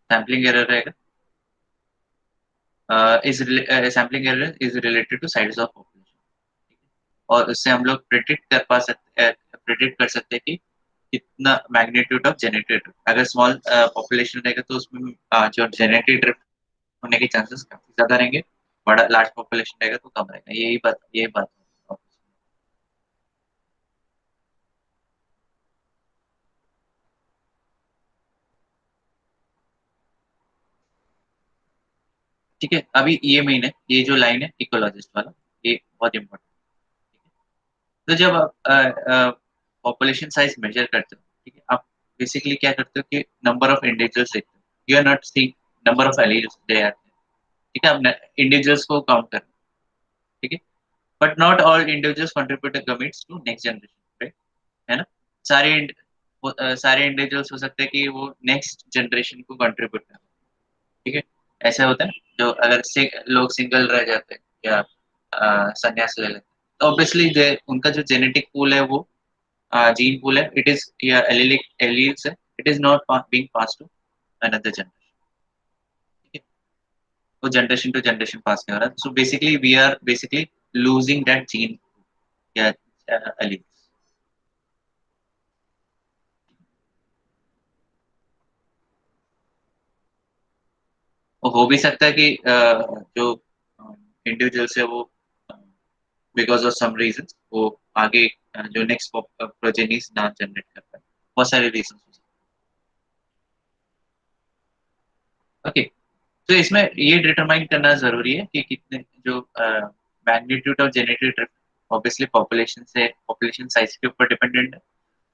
Speaker 1: सैम्पलिंग एरर रहेगा, sampling error is related to size of population, और उससे हम लोग प्रिडिक्ट कर सकते हैं कि कितना मैग्नीट्यूड ऑफ जेनेटेड, अगर स्मॉल पॉपुलेशन रहेगा तो उसमें जो जेनेटिक ड्रिफ्ट होने के चांसेस काफी ज्यादा रहेंगे, बड़ा लार्ज पॉपुलेशन रहेगा तो कम रहेगा, यही बात। ठीक है, अभी ये मेन है, ये जो लाइन है इकोलॉजिस्ट वाला, ये बहुत इंपॉर्टेंट। तो जब आप पॉपुलेशन साइज मेजर करते हो, ठीक है, आप बेसिकली क्या करते हो कि नंबर ऑफ इंडिविजुअल्स देखते हो, you are not seeing number of alleles they are, ठीक है, आप इंडिविजुअल्स को काउंट कर, ठीक है, but not all individuals contribute gametes to next generation, right, है ना। सारे सारे इंडिविजुअल्स हो सकते हैं कि वो नेक्स्ट जनरेशन को कंट्रीब्यूट करें, ठीक है, ऐसा होता है। जो अगर लोग सिंगल रह जाते हैं या संन्यास ले लेते हैं, तो ऑब्वियसली उनका जो जेनेटिक पूल है वो जीन पूल है, इट इज या एलिलिक एलील्स है, it is not being pass to another generation, ठीक है, वो जनरेशन टू जनरेशन पास नहीं हो रहा, so basically we are basically losing that gene या एलील्स। हो भी सकता है कि जो इंडिविजुअल्स है वो बिकॉज ऑफ सम रीजन वो आगे जो नेक्स्ट प्रोजेनिस ना जनरेट कर पाए, बहुत सारे रीजन हो सकते हैं। ओके, तो इसमें ये डिटरमाइन करना जरूरी है कि कितने जो magnitude of genetic drift obviously population size के ऊपर डिपेंडेंट है।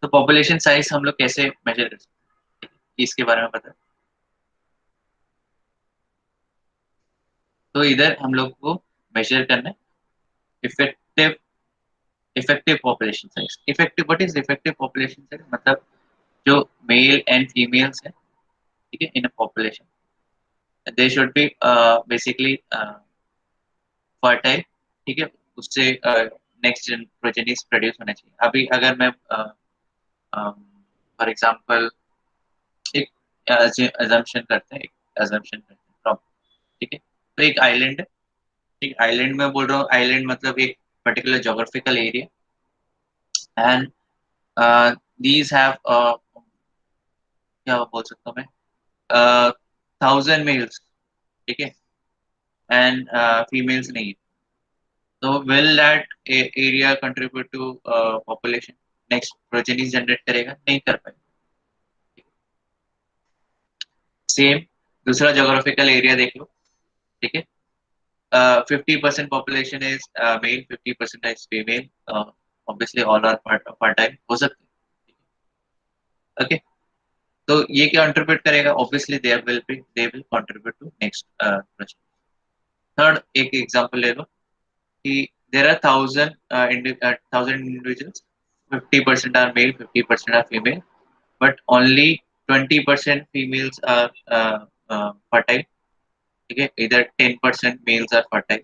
Speaker 1: तो पॉपुलेशन साइज हम लोग कैसे मेजर कर सकते हैं, इसके बारे में पता है? तो इधर हम लोग को मेजर करना है effective effective population size. Effective, what is effective population size, मतलब जो मेल एंड फीमेल्स है, ठीक है, in a population they should be basically fertile, ठीक है, उससे नेक्स्ट प्रोजेनिस प्रोड्यूस होना चाहिए। अभी अगर मैं फॉर एग्जांपल एक अजम्पशन करते हैं, ठीक है, तो एक आइलैंड है, ठीक, आइलैंड में बोल रहा हूँ, आइलैंड मतलब एक particular geographical area, and these have क्या बोल सकता हूँ मैं 1000 मेल्स, ठीक है, एंड फीमेल्स नहीं है, तो will that area contribute to population, next progeny generate करेगा? नहीं कर पाएगा। सेम दूसरा जोग्राफिकल एरिया देख लो, ठीक है, 50% population is male, 50% is female. Obviously, all are part-time हो सकते हैं। Okay, तो ये क्या contribute करेगा? Obviously, they will contribute to next project. Third, एक example ले लो कि there are 1000 individuals, 50% are male, 50% are female, but only 20% females are part-time. ठीक है, इधर 10% मेल्स आर फर्टाइल,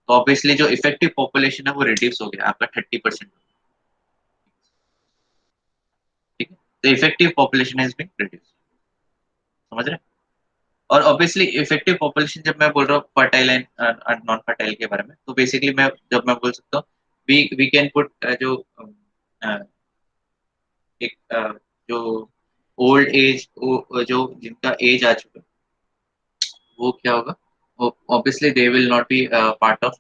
Speaker 1: तो ऑब्वियसली जो इफेक्टिव पॉपुलेशन है वो रिड्यूस हो गया आपका 30%, ठीक है, तो effective population has been reduce, समझ रहे? और ऑब्वियसली इफेक्टिव पॉपुलेशन जब मैं बोल रहा हूँ फर्टाइल एंड नॉन फर्टाइल के बारे में, तो बेसिकली मैं बोल सकता हूँ वी कैन पुट जो एक जो ओल्ड एज, जो जिनका एज आ चुका है, वो क्या होगा, वो obviously they will not be part of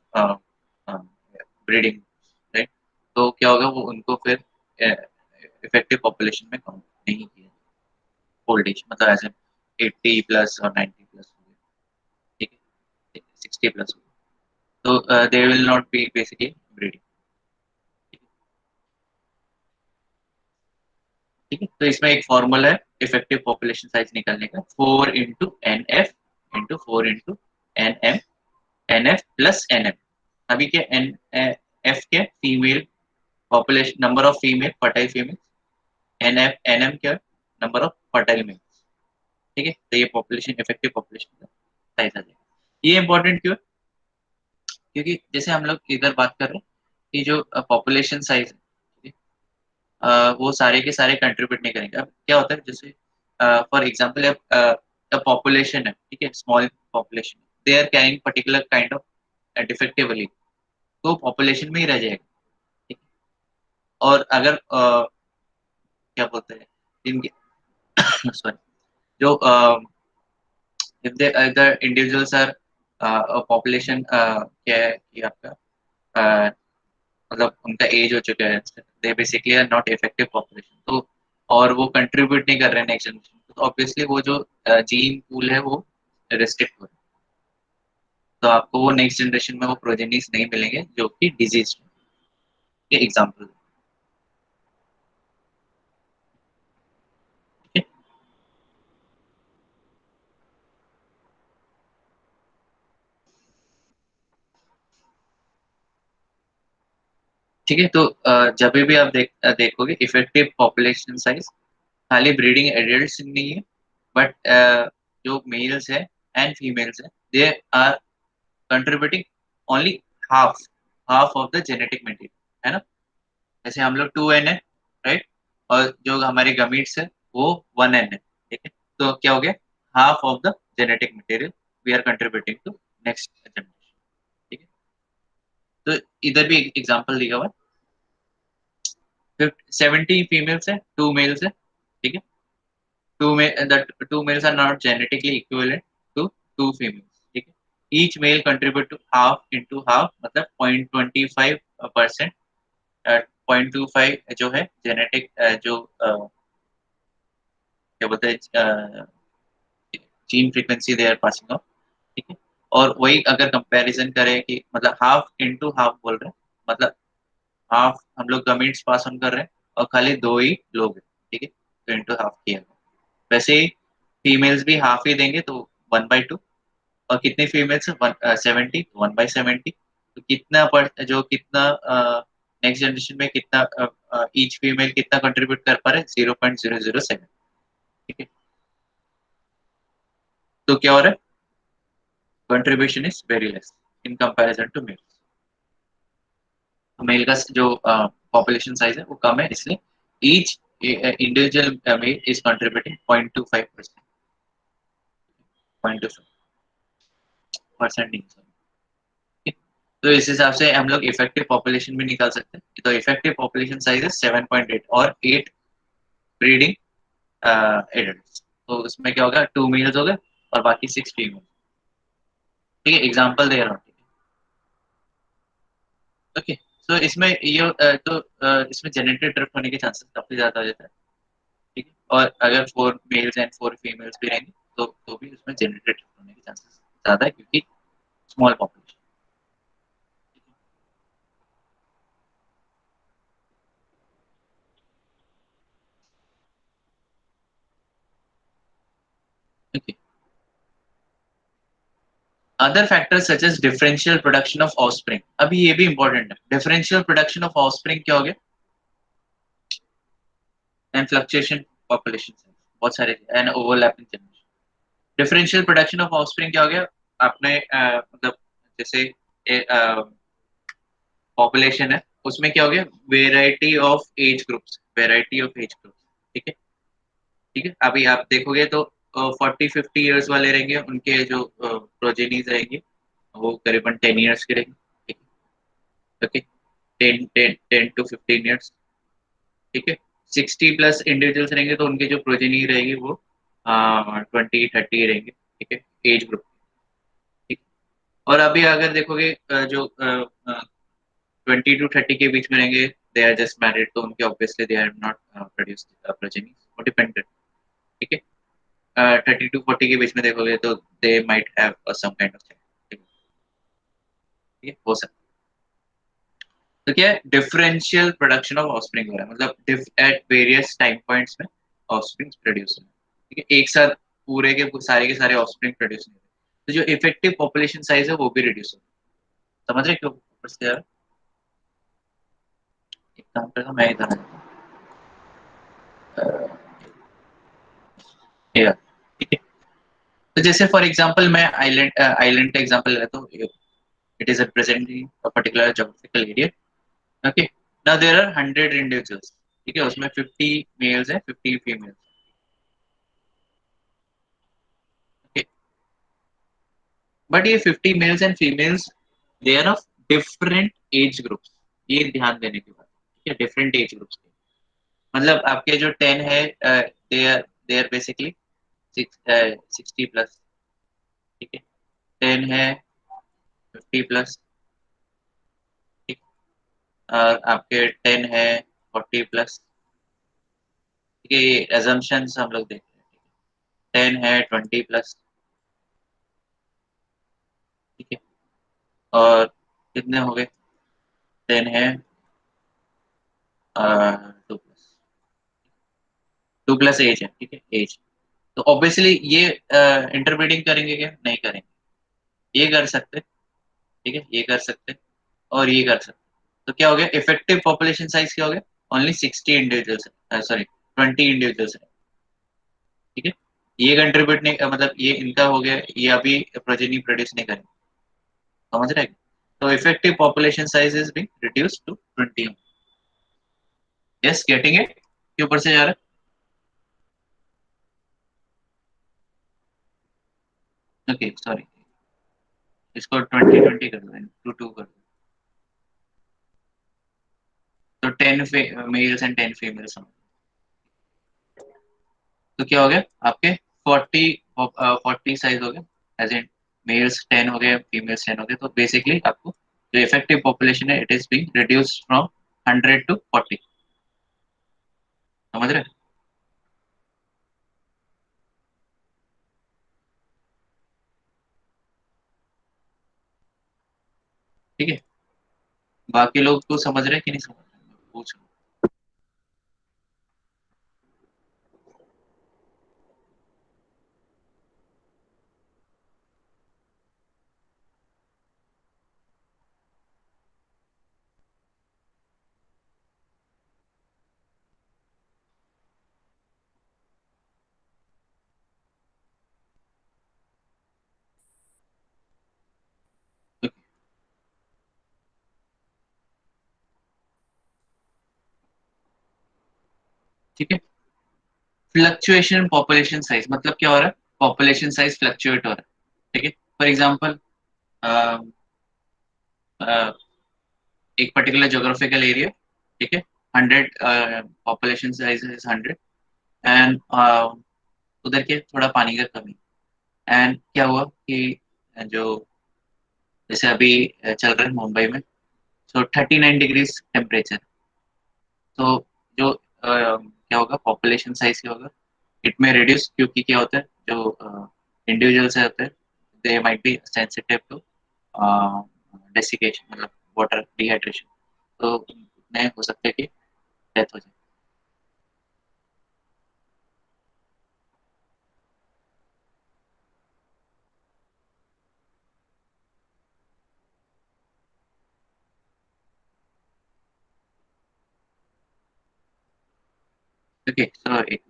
Speaker 1: breeding, right? तो क्या होगा, वो उनको फिर इफेक्टिव पॉपुलेशन में काउंट नहीं किया, ओल्ड एज मतलब एज एन 80 प्लस और 90 प्लस हो गया, ठीक है, 60 प्लस हो गया, तो they will not be basically breeding, ठीक है। तो इसमें एक फॉर्मूला है इफेक्टिव पॉपुलेशन साइज निकालने का, 4 into N F into 4 into N M, N F plus N M. अभी क्या एन एफ क्या, female population, number of female fertile female, N F N M क्या, नंबर ऑफ फर्टाइल मेल, ठीक है, तो ये पॉपुलेशन इफेक्टिव पॉपुलेशन का size आ जाएगा। ये इंपॉर्टेंट क्यों? क्योंकि जैसे हम लोग इधर बात कर रहे हैं कि जो पॉपुलेशन साइज है, वो सारे के सारे कंट्रीब्यूट नहीं करेंगे। अब क्या होता है, जैसे फॉर एग्जांपल पॉपुलेशन है, ठीक है, small population, they are carrying particular kind of defectively, तो पॉपुलेशन में ही रह जाएगा, ठीक है। और अगर क्या बोलते हैं इनके सॉरी, जो if the individuals are population क्या है कि आपका मतलब उनका एज हो चुका है, they basically are not effective population, तो और वो कंट्रीब्यूट नहीं कर रहे हैं नेक्स्ट जनरेशन, तो ऑब्वियसली वो जो जीन पूल है वो रिस्ट्रिक्ट हो रहा है, तो आपको वो नेक्स्ट जनरेशन में वो प्रोजेनीज नहीं मिलेंगे जो कि डिजीज के एग्जाम्पल, ठीक है। तो जब भी आप देखोगे इफेक्टिव पॉपुलेशन साइज खाली ब्रीडिंग एडल्ट्स नहीं है, बट जो मेल्स है एंड फीमेल्स है, they are contributing only half half of the genetic material, है ना? जैसे हम लोग 2n है, राइट, और जो हमारे गमीट्स है वो 1n है, ठीक है, तो क्या हो गया, half of the genetic material we are contributing to next generation, ठीक है। तो इधर भी एग्जांपल दिया हुआ है, 70 फीमेल्स है, 2 मेल्स है, ठीक है, the two males are not genetically equivalent to two females, ठीक है, each male contribute to half into half, मतलब 0.25%, 0.25 जो है जेनेटिक जो क्या बोलते हैं gene frequency they are passing off, ठीक है, और वही अगर कंपैरिजन करें कि मतलब हाफ इंटू हाफ बोल रहे हैं, मतलब हाफ हम लोग गमीट्स पास ऑन कर रहे हैं और खाली 2 ही लोग हैं, ठीक है, तो इंटू हाफ किया, वैसे ही फीमेल्स भी हाफ ही देंगे तो 1/2, और कितनी फीमेल्स 70, 1/70, तो कितना जो कितना नेक्स्ट जनरेशन में कितना ईच फीमेल कितना कंट्रीब्यूट कर पा रहे, 0.007, ठीक है, तो क्या हो रहा है, contribution is very less in comparison to male, male का जो पॉपुलेशन साइज है वो कम है, इसलिए each individual male is contributing 0.25%, 0.25% नहीं, तो इस हिसाब से हम लोग इफेक्टिव पॉपुलेशन भी निकाल सकते हैं। तो इफेक्टिव पॉपुलेशन साइज है 7.8 और 8 ब्रीडिंग एडल्ट। तो उसमें क्या होगा, 2 मेल्स हो गए और बाकी 6 फीमेल। ठीक है, एग्जाम्पल दे रहा हूँ। ओके, तो इसमें ये इसमें जेनेटिक ड्रिफ्ट होने के चांसेस काफी ज्यादा हो जाता है। ठीक है, और अगर 4 मेल्स एंड 4 फीमेल्स भी रहेंगे तो भी उसमें जेनेटिक ड्रिफ्ट होने के चांसेस ज्यादा है, क्योंकि small population. Okay, other factors such as differential production of offspring. अभी ये भी इंपॉर्टेंट है, डिफरेंशियल प्रोडक्शन ऑफ ऑफस्प्रिंग क्या हो गया, एंड फ्लक्चुएशन पॉपुलेशन साइज, बहुत सारे and overlapping generation. Differential production of offspring क्या हो गया, आपने मतलब जैसे पॉपुलेशन है उसमें क्या हो गया, variety of age groups, variety of age groups. ठीक है, ठीक है, अभी आप देखोगे तो 40-50 ईयर्स वाले रहेंगे, उनके जो प्रोजेनीज रहेंगे वो करीबन 10 ईयर्स के रहेंगे। ठीक है, ओके, 10 to 15 ईयर्स। ठीक है, 60+ इंडिविजुअल्स रहेंगे तो उनके जो प्रोजेनी रहेगी वो 20-30 रहेंगे। ठीक है, एज ग्रुप। ठीक, और अभी अगर देखोगे जो 20 to 30 के बीच में रहेंगे, दे आर जस्ट मैरिड, तो उनके obviously they are not produce progeny, वो डिपेंडेंट। ठीक है, 30 to 40 के बीच में देखोगे तो they might have some kind of child. ठीक है, हो सकता है। तो क्या है, डिफरेंशियल प्रोडक्शन ऑफ ऑफस्प्रिंग हो रहा है, मतलब एट वेरियस टाइम पॉइंट्स में ऑफस्प्रिंग प्रोड्यूस हो रहा है। ठीक है, एक साथ पूरे के सारे ऑफस्प्रिंग प्रोड्यूस नहीं हो रहे, तो जो इफेक्टिव पॉपुलेशन साइज है वो भी रिड्यूस हो रहा है। समझ रहे क्यों ऊपर से यार? एक काम करता हूं, मैं इधर आ जाता हूं। ठीक है, तो जैसे फॉर एग्जांपल मैं आइलैंड आइलैंड का एग्जांपल लेता हूँ। It is representing a particular geographical area. Okay, now there are 100 individuals. ठीक है, उसमें 50 मेल्स है, 50 फीमेल्स। ओके, बट ये 50 males and females, they are of different age groups. ये ध्यान देने की बात है। ठीक है, डिफरेंट एज ग्रुप्स के, मतलब आपके जो 10 है, दे आर बेसिकली 60+। ठीक है, 10 है 50+। ठीक, और आपके 10 है 40+। ठीक है, ये assumptions हम लोग देख रहे हैं। 10 है 20+। ठीक है, और कितने हो गए, 10 है 2+। 2+ एज है। ठीक है, एज, तो ऑब्वियसली ये इंटरब्रीडिंग करेंगे क्या, नहीं करेंगे। ये कर सकते। ठीक है, ये कर सकते और ये कर सकते। तो क्या हो गया, इफेक्टिव पॉपुलेशन साइज क्या हो गया, ओनली 60 इंडिविजुअल्स, सॉरी 20 इंडिविजुअल्स है। ठीक है, ये कंट्रीब्यूट नहीं मतलब ये इनका हो गया, ये अभी प्रोजेनी प्रोड्यूस नहीं करेंगे। समझ रहे हैं? तो effective population size is being reduced to 20। Yes, getting it? के ऊपर से जा रहा है? ओके, सॉरी, इसको 20-20 कर दो, 2-2 कर दो, तो 10 मेल्स एंड 10 फीमेल्स। तो क्या हो गया आपके 40 साइज हो गया, एज इन मेल्स 10 हो गए, फीमेल्स 10 हो गए। तो बेसिकली आपको जो इफेक्टिव पॉपुलेशन है, it is being reduced from 100 to 40। समझ रहे हैं? ठीक है, बाकी लोग तो समझ रहे हैं कि नहीं समझ रहे, पूछ लो। ठीक है, फ्लक्चुएशन पॉपुलेशन साइज मतलब क्या हो रहा है, पॉपुलेशन साइज फ्लक्चुएट हो रहा है। ठीक है, फॉर एग्जाम्पल एक पर्टिकुलर जोग्राफिकल एरिया, ठीक है, 100 पॉपुलेशन साइज इज 100 एंड उधर के थोड़ा पानी का कमी। एंड क्या हुआ कि जो जैसे अभी चल रहा है मुंबई में, सो 39 डिग्रीज टेम्परेचर। तो जो क्या होगा, पॉपुलेशन साइज क्या होगा, इट में रिड्यूस, क्योंकि क्या होता है जो इंडिविजुअल्स होते हैं they might be sensitive to desiccation, मतलब वाटर डिहाइड्रेशन, तो उन्हें हो सकता है कि डेथ हो जाए। ओके, सो एक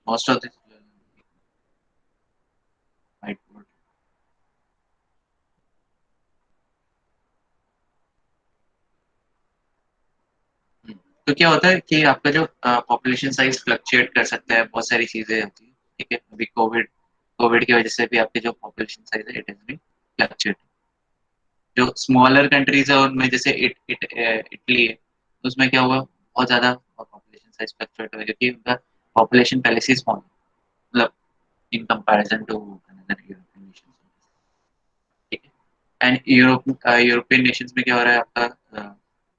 Speaker 1: मोस्ट ऑफ दिस तो क्या होता है कि आपका जो पॉपुलेशन साइज फ्लक्चुएट कर सकता है, बहुत सारी चीजें होती है, ठीक है। अभी कोविड कोविड की वजह से भी आपके जो पॉपुलेशन साइज है इट इज बी फ्लक्चुएट। जो स्मॉलर कंट्रीज है उनमें जैसे इटली है, उसमें क्या हुआ, बहुत ज्यादा पॉपुलेशन साइज फ्लक्चुएट हुआ क्योंकि उनका पॉपुलेशन पहले से स्मॉल, मतलब in comparison to another European nations, ठीक है। एंड यूरोपियन नेशंस में क्या हो रहा है, आपका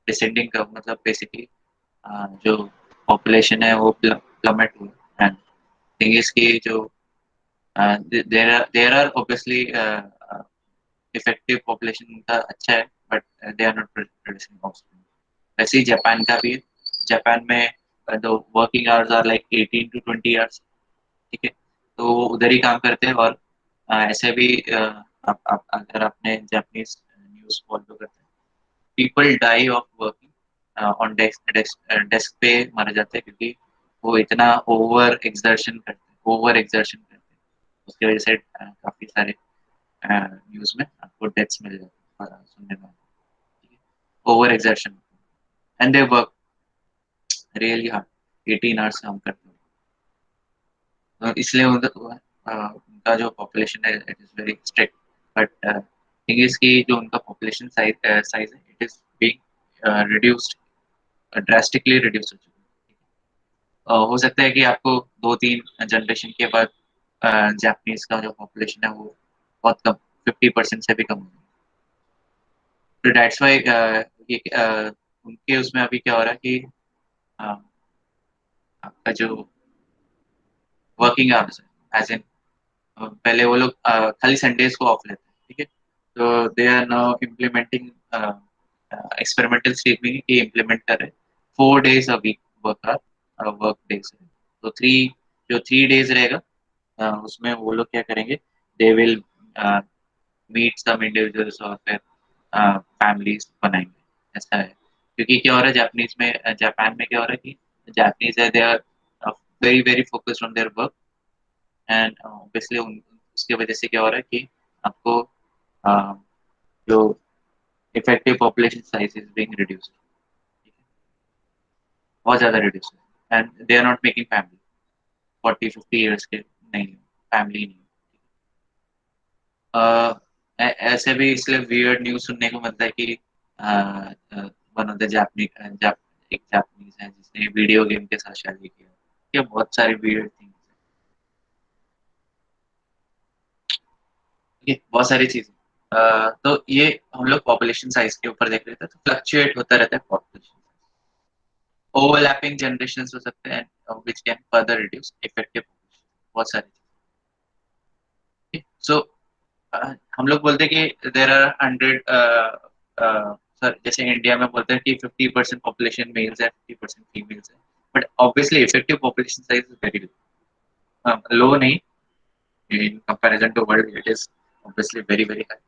Speaker 1: डिसेंडिंग का मतलब बेसिकली जो पॉपुलेशन है वो प्लमेट हुआ। एंड थिंग इज की जो there are obviously effective population का अच्छा है, but they are not producing oxygen. वैसे ही जापान का भी है। जापान में the working hours are like 18 to 20 hours, ठीक है। तो वो उधर ही काम करते हैं। और ऐसे भी आप अगर आपने जापानीज न्यूज फॉलो करते हैं, people die of working on desk desk desk पे मारे जाते हैं, क्योंकि वो इतना ओवर एक्सर्शन करते हैं, उसकी वजह से काफी सारे न्यूज में आपको डेथ्स मिल जाते हैं सुनने में, over exertion. And they work really hard, 18 hours काम करते हैं। तो इसलिए उनका जो पॉपुलेशन है it is very strict. But thing is की जो उनका पॉपुलेशन साइज है it is being reduced, drastically reduce हो चुका है। हो सकता है कि आपको 2-3 जनरेशन के बाद जापानीज का जो पॉपुलेशन है वो बहुत कम, 50% से भी कम हो। तो दैट्स वाई उनके उसमें अभी क्या हो रहा है कि अ, आपका जो वर्किंग आवर्स है, एज इन पहले वो लोग खाली संडेज को ऑफ लेते हैं, ठीक है। तो they are now implementing experimental stage में कि इम्प्लीमेंट कर रहे 4 days a week work days. तो जो 3 days रहेगा, उसमें वो लोग क्या करेंगे, they will meet some individuals और फिर फैमिलीज बनाएंगे, ऐसा है। क्योंकि क्या हो रहा है जापानीज में, जापान में क्या हो रहा है कि जापानीज है, they are very very focused on their work. And obviously उसकी वजह से क्या हो रहा है कि आपको जो effective population size is being reduced, बहुत ज्यादा रिड्यूस है। And they are not making family 40-50 years के, नहीं, फैमिली नहीं। ऐसे भी इसलिए वियर्ड न्यूज सुनने को मिलता है कि वन ऑफ द एक जापानीज है जिसने वीडियो गेम के साथ शादी किया। ये बहुत सारी वियर्ड थिंग्स है, ये बहुत सारी चीजें। तो ये हम लोग पॉपुलेशन साइज के ऊपर देख रहे थे, तो फ्लक्चुएट होता रहता है पॉपुलेशन, ओवरलैपिंग जनरेशन हो सकते हैं which can further reduce effective population, बहुत सारी चीजें। सो हम लोग बोलते हैं कि देर आर 100, सर जैसे इंडिया में बोलते हैं कि 50% पॉपुलेशन मेल्स है, 50% फीमेल्स है। But obviously effective population size is very low, नहीं, in comparison to world it is obviously very very high.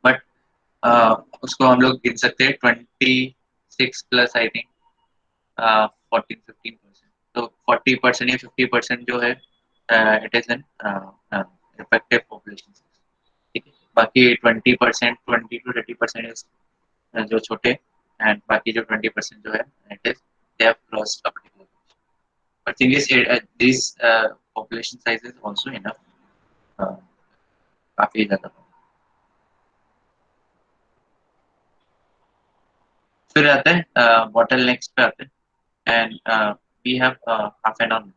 Speaker 1: But उसको हम लोग गिन सकते हैं 26 प्लस, आई थिंक 14-15%। तो 40% या 50% जो है it is an effective population, ठीक है। बाकी 20%, 20-30% इज जो छोटे, एंड बाकी जो 20% जो है it is they have crossed a particular. but thing is this population size is also enough, काफी ज्यादा। फिर आते हैं बॉटल नेक्स्ट पे आते हैं, and we have half an hour.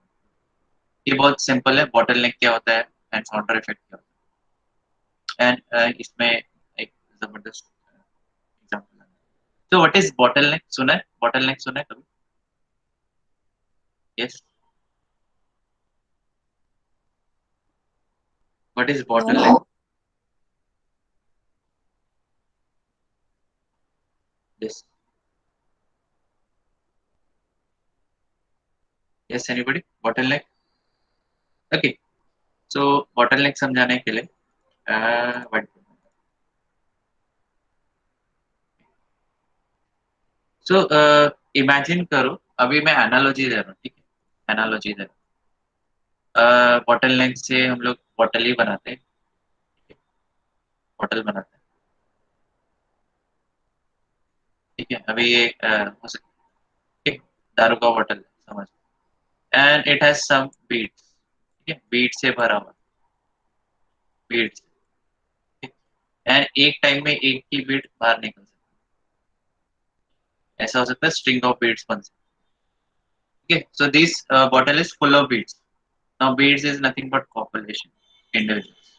Speaker 1: ये बहुत सिंपल है, बॉटल नेक क्या होता है एंड फाउंडर इफेक्ट क्या होता है, एंड इसमें एक जबरदस्त एग्जांपल है। तो व्हाट इज बॉटल नेक? सुना है बॉटल नेक? सुना है कभी? Yes, what is bottle
Speaker 3: No.
Speaker 1: Neck? Yes, yes, anybody? Bottle neck? Okay, so bottle नेक समझाने के लिए व्हाट, सो इमेजिन करो, अभी मैं एनालॉजी दे रहा हूँ, ठीक है, एनालॉजी दे रहा हूँ। बॉटल नेक से हम लोग बॉटल ही बनाते हैं, बॉटल बनाते हैं, ठीक है। अभी ये हो सकता है, ठीक, दारू का बॉटल समझ, and it has some beads, ठीक है, बीड से भरा हुआ, बीड्स, एंड एक टाइम में एक ही बीड बाहर निकल सकता है, ऐसा हो सकता है स्ट्रिंग ऑफ बीड्स बन सकता है, ठीक है। So this bottle is full of beads. Now beads is nothing but population, individuals,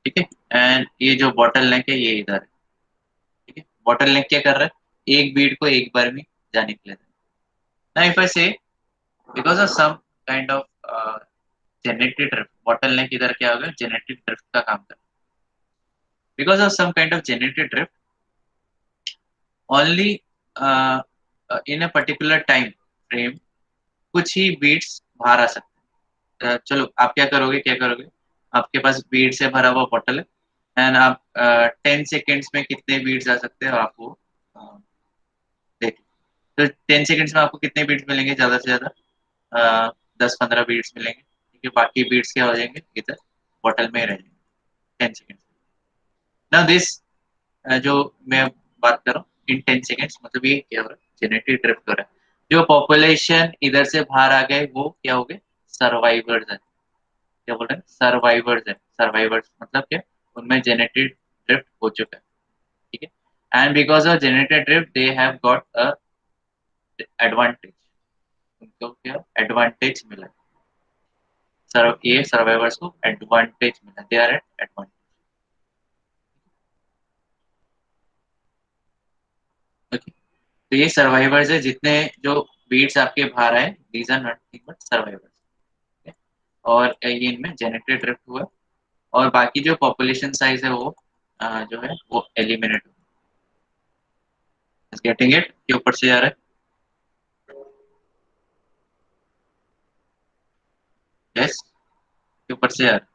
Speaker 1: ठीक है। एंड ये जो बॉटल नेक है ये इधर है, ठीक है। बॉटल नेक क्या कर रहा है? एक बीड को एक बार में जाने के लिए। Now if I say because of some kind of genetic drift, bottle neck इधर क्या होगा? जेनेटिक ड्रिफ्ट का काम कर, because of some kind of genetic drift only in a particular time frame कुछ ही बीट्स बाहर आ सकते हैं। चलो आप क्या करोगे, क्या करोगे, आपके पास बीड से भरा हुआ बॉटल है, एंड आप 10 सेकेंड्स में कितने बीड्स आ सकते हैं आपको देखिए। तो 10 सेकेंड्स में आपको कितने बीड्स मिलेंगे? ज्यादा से ज्यादा 10-15 बीड्स मिलेंगे, ठीक है। बाकी बीड्स क्या हो जाएंगे? इधर बॉटल में रह जाएंगे 10 सेकेंड्स। ना दिस जो मैं बात कर रहा हूँ इन 10 सेकेंड्स, मतलब ये क्या हो रहा है? जेनेटिक ड्रिफ्ट हो रहा है। जो पॉपुलेशन इधर से बाहर आ गए वो क्या हो गए? सर्वाइवर्स है। क्या बोल रहे हैं? सर्वाइवर्स है। सर्वाइवर्स मतलब क्या? उनमें जेनेटिक ड्रिफ्ट हो चुका है, ठीक है। And because of genetic drift they have got a advantage, उनको क्या एडवांटेज मिला? ये सर्वाइवर्स को एडवांटेज मिला, they are at advantage, okay. तो ये सर्वाइवर्स है, जितने जो बीट्स आपके बाहर आए, these are nothing but survivors, और ये इनमें जेनेटिक ड्रिफ्ट हुआ, और बाकी जो पॉपुलेशन साइज है वो जो है वो एलिमिनेट हुआ। Getting it? के ऊपर से जा रहा है? यस, के ऊपर से जा रहा है,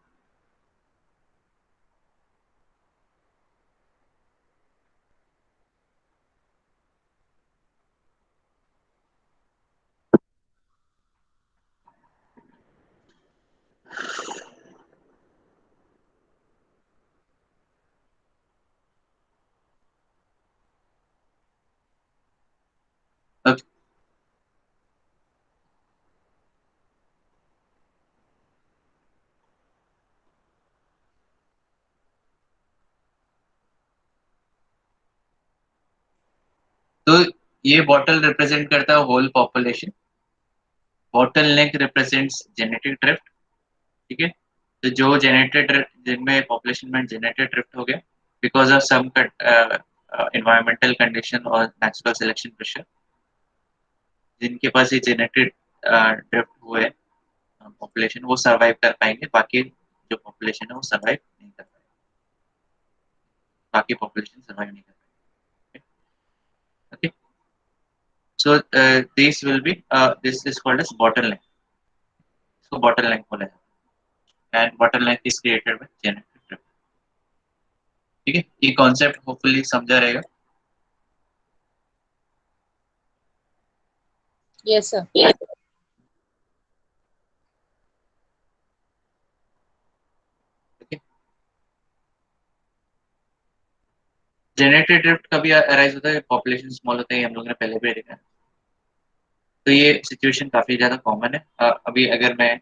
Speaker 1: okay। तो ये बॉटल रिप्रेजेंट करता है whole population, bottle neck represents genetic drift, ठीक है। तो जो जेनेटेड, जिनमें पॉपुलेशन में जेनेटेड ड्रिफ्ट हो गया because of some environmental condition और नेचुरल सिलेक्शन प्रेशर, जिनके पास ये जेनेटेड ड्रिफ्ट हुए पॉपुलेशन, वो सर्वाइव कर पाएंगे, बाकी जो पॉपुलेशन है वो सर्वाइव नहीं कर पाएंगे, बाकी पॉपुलेशन सर्वाइव नहीं कर पाएंगे, okay. So this will be this is called as bottle neck, इसको बॉटल नेक बोला जाता है, and bottle neck is created by genetic drift, ठीक है। ये कॉन्सेप्ट होपफुली समझा रहेगा।
Speaker 3: Yes, sir.
Speaker 1: जेनेटिक ड्रिफ्ट कभी अराइज होता है, पॉपुलेशन स्मॉल होता है, हम लोगों ने पहले भी देखा है, तो ये सिचुएशन काफी ज्यादा कॉमन है। अभी अगर मैं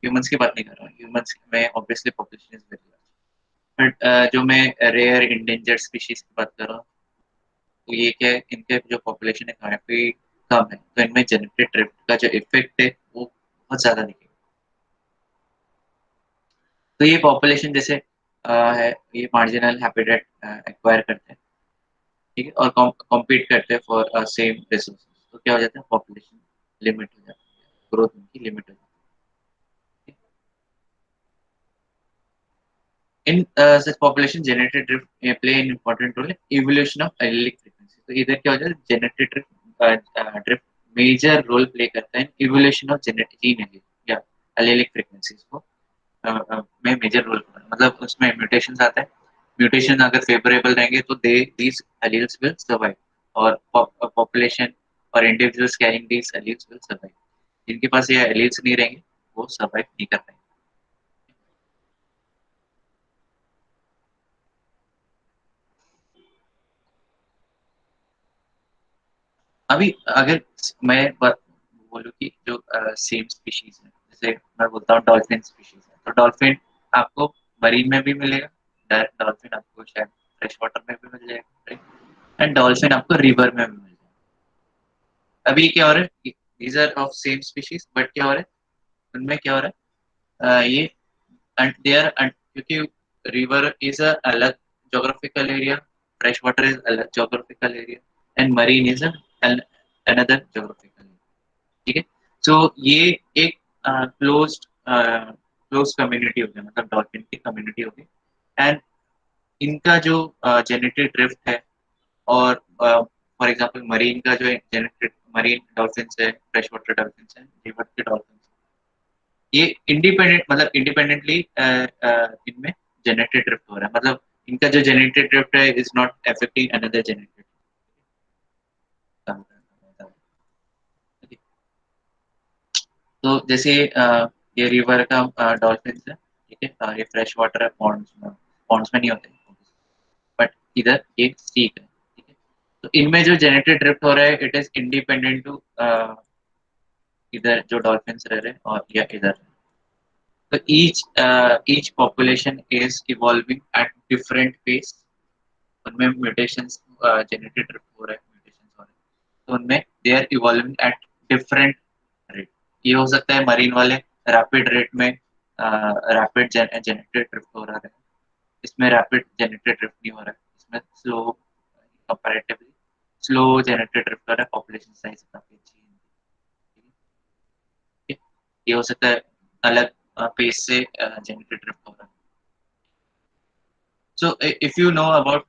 Speaker 1: ह्यूमंस की बात नहीं कर रहा हूँ, ह्यूमंस में obviously population is very large, but जो मैं रेयर इंडेंजर्ड स्पीशीज की बात कर रहा हूँ, तो ये क्या है, इनके जो पॉपुलेशन है काफी कम है, तो इनमें जेनेटिक ड्रिफ्ट का जो इफेक्ट है वो बहुत ज्यादा दिखेगा। तो ये पॉपुलेशन जैसे है, ये मार्जिनल हैबिटेट एक्वायर करते हैं, ठीक है, और कॉम्पीट करते हैं फॉर सेम रिसोर्सेज, तो क्या हो जाता है, पॉपुलेशन लिमिट हो जाती है, ग्रोथ उनकी लिमिट हो जाती है। In such population, genetic drift may play an important role in evolution of allelic frequency. तो इधर क्या हो जाता है, genetic drift major role play करता है इवोल्यूशन ऑफ जेनेटिक जीन या allelic frequencies को में मेजर रोल, मतलब उसमें म्यूटेशंस आता है। म्यूटेशन अगर फेवरेबल रहेंगे तो they these alleles will survive, और पॉपुलेशन और individuals carrying these alleles will survive. जिनके पास ये एलील्स नहीं रहेंगे वो सर्वाइव नहीं कर पाएंगे। अभी अगर मैं बोलूँ कि जो सेम स्पीशीज है, जैसे मैं बोलता हूँ डॉल्फिन स्पीशीज है, तो डॉल्फिन आपको मरीन में भी मिलेगा, डॉल्फिन आपको शायद फ्रेश वाटर में भी मिल जाएगा, एंड डॉल्फिन आपको रिवर में भी मिल जाएगा। अभी क्या हो रहा है, these are of same species, but क्या हो रहा है, उनमें क्या हो रहा है, ये दे आर, क्योंकि रिवर इज अ अलग geographical area, fresh water is अलग geographical area, and marine is another geographical area, ठीक है। सो ये एक क्लोज कम्युनिटी हो गया, मतलब डॉल्फिन की कम्युनिटी हो गई, एंड इनका जो जेनेटिक ड्रिफ्ट है, और फॉर एग्जांपल मरीन का जो जेनेटिक, मरीन डॉल्फिन है, फ्रेश वाटर डॉल्फिन है, रिवर के डॉल्फिन, ये इंडिपेंडेंट, मतलब इंडिपेंडेंटली इनमें जेनेटिक ड्रिफ्ट हो रहा है, मतलब इनका जो जेनेटिक ड्रिफ्ट है is not affecting another genetic. तो जैसे ये रिवर का डॉल्फिन है, ठीक है, ये फ्रेश वाटर है, पॉन्ड्स में नहीं होते, बट इधर ये सी है, ठीक है। तो इनमें जो जेनेटिक ड्रिफ्ट हो रहा है इट इज इंडिपेंडेंट टू इधर जो डॉल्फिन रह रहे हैं और या इधर। तो each population is evolving at different pace, उनमें म्यूटेशंस, जेनेटिक ड्रिफ्ट हो रहा है, म्यूटेशंस हो रहे हैं, तो उनमें they are evolving at different rate. ये हो सकता है मरीन वाले रैपिड रेट में रैपिड जेनेटिक ड्रिफ्ट हो रहा है, इसमें रैपिड जेनेटिक ड्रिफ्ट नहीं हो रहा है, इसमें slow, comparatively slow genetic drift हो रहा है, पॉपुलेशन साइज काफी अच्छी है, ठीक है? ये हो सकता है अलग पेस से जेनेटिक ड्रिफ्ट हो रहा है। So if you know about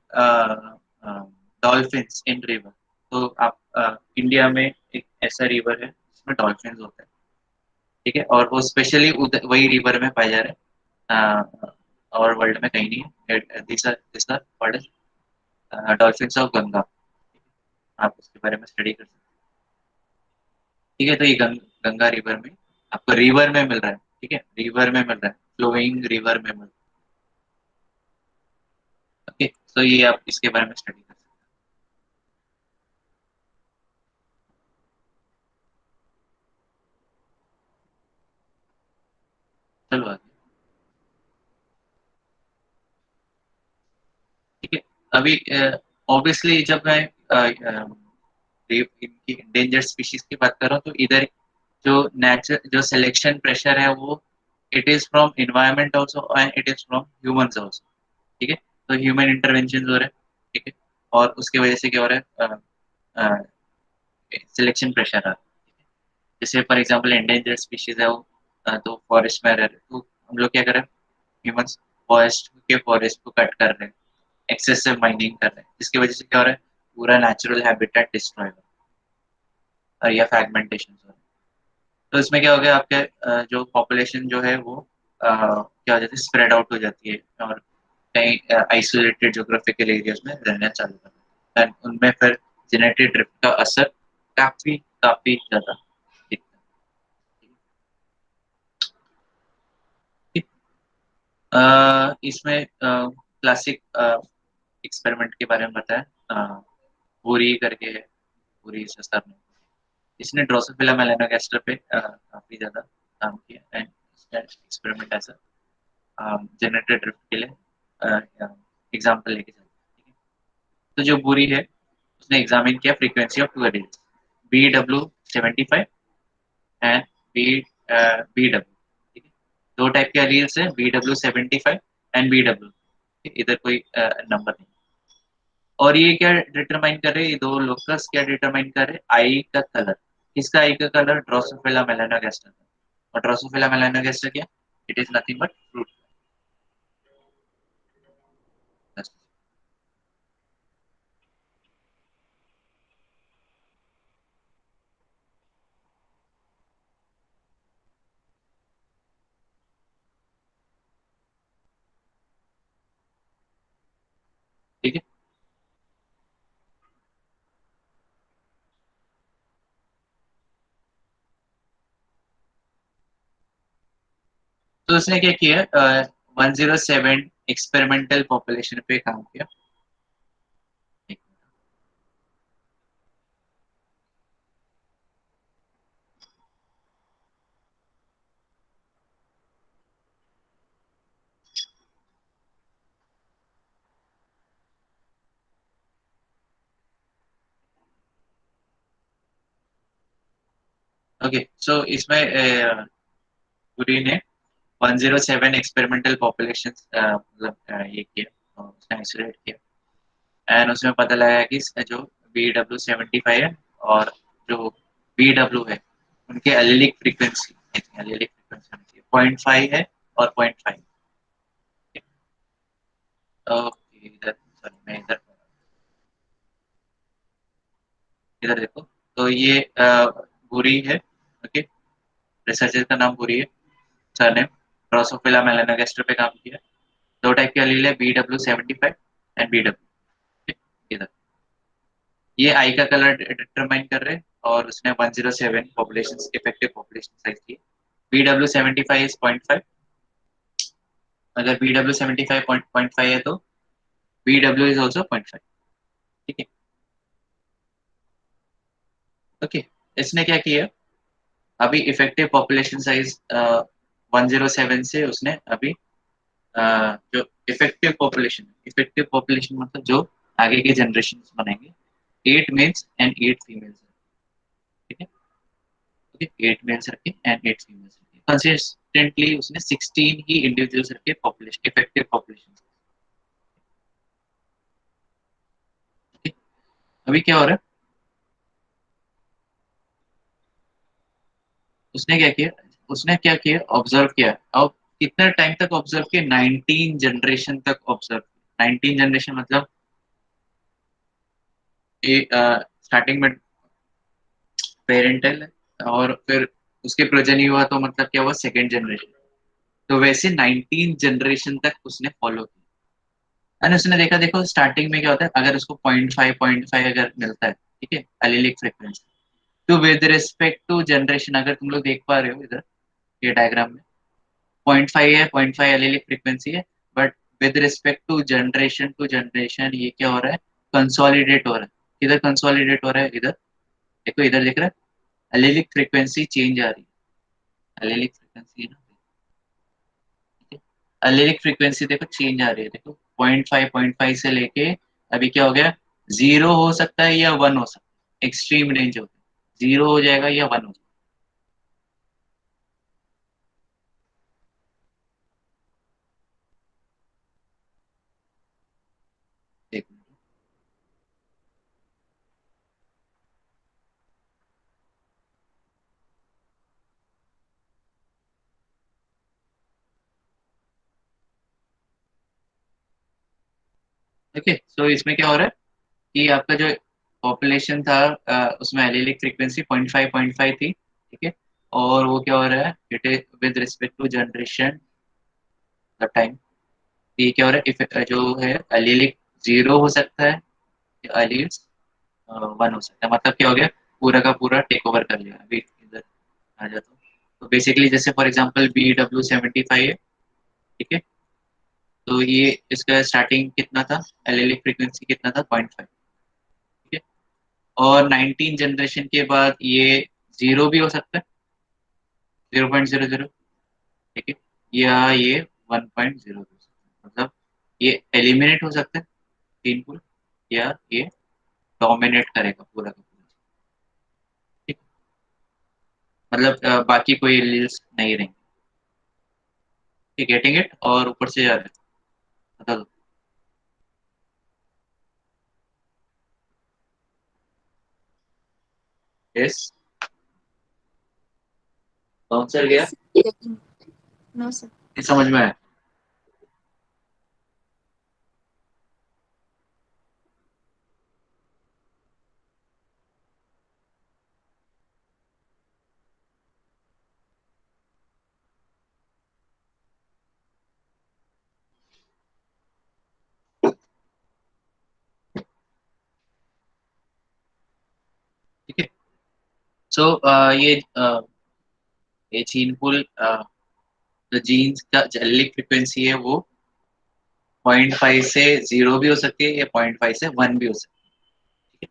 Speaker 1: dolphins in river, तो आप इंडिया में एक ऐसा रिवर है जिसमें डॉल्फिन होते हैं, ठीक है, और वो स्पेशली वही रिवर में पाए जा रहे हैं, और वर्ल्ड में कहीं नहीं है। This are called dolphins of Ganga, आप उसके बारे में स्टडी कर सकते हैं, ठीक है। तो ये गंगा रिवर में आपको रिवर में मिल रहा है, ठीक है, रिवर में मिल रहा है, फ्लोइंग रिवर में मिल रहा है, ओके। तो ये आप इसके बारे में स्टडी कर सकते हैं। चलो आगे, ठीक है। अभी ऑब्वियसली जब मैं इनकी इंडेंजर स्पीशीज की बात कर रहा हूँ, तो इधर जो नेचर जो सिलेक्शन प्रेशर है वो it is from environment also and it is from humans also, ठीक है। तो ह्यूमन इंटरवेंशन हो रहा है, ठीक है, और उसकी वजह से क्या हो रहा है, सिलेक्शन प्रेशर आ रहा है। जैसे फॉर एग्जाम्पल इंडेंजर स्पीशीज है वो तो फॉरेस्ट में रह रहे, तो हम लोग क्या कर रहे हैं, ह्यूमंस फॉरेस्ट को कट कर रहे हैं, एक्सेसिव माइनिंग कर रहे हैं, जिसकी वजह से क्या हो रहा है, पूरा नेचुरल हैबिटेट डिस्ट्रॉय हो रहा है, या फ्रैगमेंटेशन हो रहा है। तो इसमें क्या हो गया, आपके जो पॉपुलेशन जो है वो क्या हो जाती है, स्प्रेड आउट हो जाती है, और कहीं आइसोलेटेड जोग्राफिकल एरियाज में रहना चालू कर देते हैं, उनमें फिर जेनेटिक ड्रिफ्ट का असर काफी काफी ज्यादा दिखता है। इसमें क्लासिक एक्सपेरिमेंट के बारे में बताया, पूरी करके है, पूरी सस्ता में, इसने ड्रोसोफिला मेलानोगास्टर पे काफी ज्यादा काम किया एंड एक्सपेरिमेंट ऐसा जनरेटेड ड्रिफ्ट के लिए एग्जांपल लेके चलते हैं, ठीक है। तो जो बुरी है उसने एग्जामिन किया frequency of two alleles BW75 and BW, ठीक है। दो टाइप के एलील्स है BW75 एंड BW, इधर कोई नंबर नहीं। और ये क्या डिटरमाइन कर रहे हैं, ये दो लोकस क्या डिटरमाइन कर रहे हैं, आई का कलर। किसका आई का कलर, ड्रोसोफिला मेलानोगास्टर का। और ड्रोसोफिला मेलानोगास्टर क्या, it is nothing but fruit. ठीक है। तो उसने क्या किया, 107 एक्सपेरिमेंटल पॉपुलेशन पे काम किया। ओके, सो इसमें पुरी ने 107 एक्सपेरिमेंटल पॉपुलेशन मतलब ये किया, और उसने आइसोलेट किया एंड उसमें पता लगा कि जो BW75 है और जो BW है उनके एलिलिक फ्रीक्वेंसी 0.5 है और 0.5। ओके, इधर सॉरी मैं इधर इधर देखो। तो ये बुरी है, ओके। रिसर्चर का नाम बुरी है, सर ने ड्रोसोफिला मेलानोगास्टर पे काम किया। दो टाइप के एलील है BW75 एंड BW, इधर ये आई का कलर डिटरमाइन कर रहे हैं और उसने 107 पॉपुलेशन इफेक्टिव पॉपुलेशन साइज की। BW75 इज 0.5, अगर BW75 0.5 है तो BW इज ऑल्सो 0.5, ठीक है। ओके, इसने क्या किया, अभी इफेक्टिव पॉपुलेशन साइज 107 से उसने अभी जो इफेक्टिव पॉपुलेशन मतलब जो आगे के जनरेशन बनाएंगे, 8 मेल्स एंड 8 फीमेल्स, ठीक है। ओके, 8 मेल्स रखे एंड 8 फीमेल्स रखे, कंसिस्टेंटली उसने 16 ही इंडिविजुअल्स रखे पॉपुलेशन इफेक्टिव पॉपुलेशन। अभी क्या हो रहा है, उसने क्या किया ऑब्जर्व किया। अब कितने टाइम तक ऑब्जर्व किया, 19 जनरेशन तक ऑब्जर्व। 19 जनरेशन मतलब स्टार्टिंग में पेरेंटल और फिर उसके प्रोजनी हुआ तो मतलब क्या हुआ, सेकेंड जनरेशन। तो वैसे 19 जनरेशन तक उसने फॉलो किया एंड उसने देखा, देखो स्टार्टिंग में क्या होता है, अगर उसको 0.5 अगर मिलता है, ठीक है, एलिलिक फ्रिक्वेंसी, तो विद रिस्पेक्ट टू जनरेशन, अगर तुम लोग देख पा रहे हो इधर ये डायग्राम में 0.5 है, 0.5 एलिलिक फ्रिक्वेंसी है, but with respect to generation ये क्या हो रहा है, कंसोलिडेट हो रहा है। किधर कंसोलिडेट हो रहा है, इधर देखो, इधर दिख रहा है एलिलिक फ्रिक्वेंसी चेंज आ रही है। एलिलिक फ्रिक्वेंसी है ना, ठीक है। एलिलिक फ्रिक्वेंसी देखो चेंज आ रही है, देखो 0.5 से लेके अभी क्या हो गया, 0 हो सकता है या 1 हो सकता है, एक्सट्रीम रेंज होता है, 0 हो जाएगा या 1 हो जाएगा। एक मिनट। ओके, सो इसमें क्या हो रहा है कि आपका जो पॉपुलेशन था उसमें एलिलिक फ्रीक्वेंसी 0.5 थी, ठीक है। और वो क्या हो रहा है, it is with respect to generation time, ये क्या हो रहा है, जो है एलिलिक 0 हो सकता है, एलिल्स 1 हो सकता है, मतलब क्या हो गया, पूरा का पूरा टेक ओवर कर लिया। अभी इधर आ जाता हूँ। तो बेसिकली जैसे फॉर एग्जांपल BW75 है, ठीक है। तो ये इसका स्टार्टिंग कितना था, एलिलिक फ्रीक्वेंसी कितना था, 0.5, ठीक है। और 19 जनरेशन के बाद ये 0 भी हो सकता है, 0.00, ठीक है, या ये 1.0 मतलब ये एलिमिनेट हो सकता है जीन पूल, या ये डोमिनेट करेगा पूरा का पूरा, ठीक, मतलब बाकी कोई एलील्स नहीं रहेंगे, ठीक, गेटिंग इट, और ऊपर से जा रहे हैं, बता दो। यस, आंसर गया,
Speaker 5: नो सर।
Speaker 1: ये समझ में आया? ठीक है, सो ये जीन पूल, जो जीन्स का जेनेटिक फ्रीक्वेंसी है वो 0.5 से 0 भी हो सकती है, या 0.5 से 1 भी हो सकती है, ठीक है?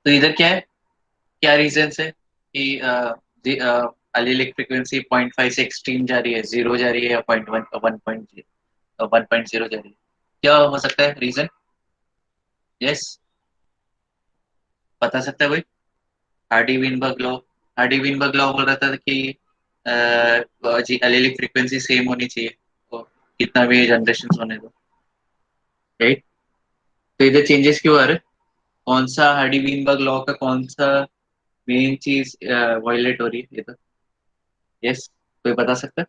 Speaker 1: तो इधर क्या है, क्या रीजन है कि एलिलिक फ्रीक्वेंसी 0.5 से एक्सट्रीम जा रही है, 0 जा रही है, या 0.1 1.0 जा रही है, क्या हो सकता है रीजन? यस, बता सकता है कोई? Hardy Weinberg law, Hardy Weinberg law बोल रहा था कि जी एलिलिक फ्रीक्वेंसी सेम होनी चाहिए, तो कितना भी जनरेशन होने दो, राइट? तो इधर चेंजेस क्यों आ रहे हैं? कौन सा हार्डी विनबर्ग लॉ का कौन सा मेन चीज वायलेट हो रही है इधर? यस, कोई बता सकता है?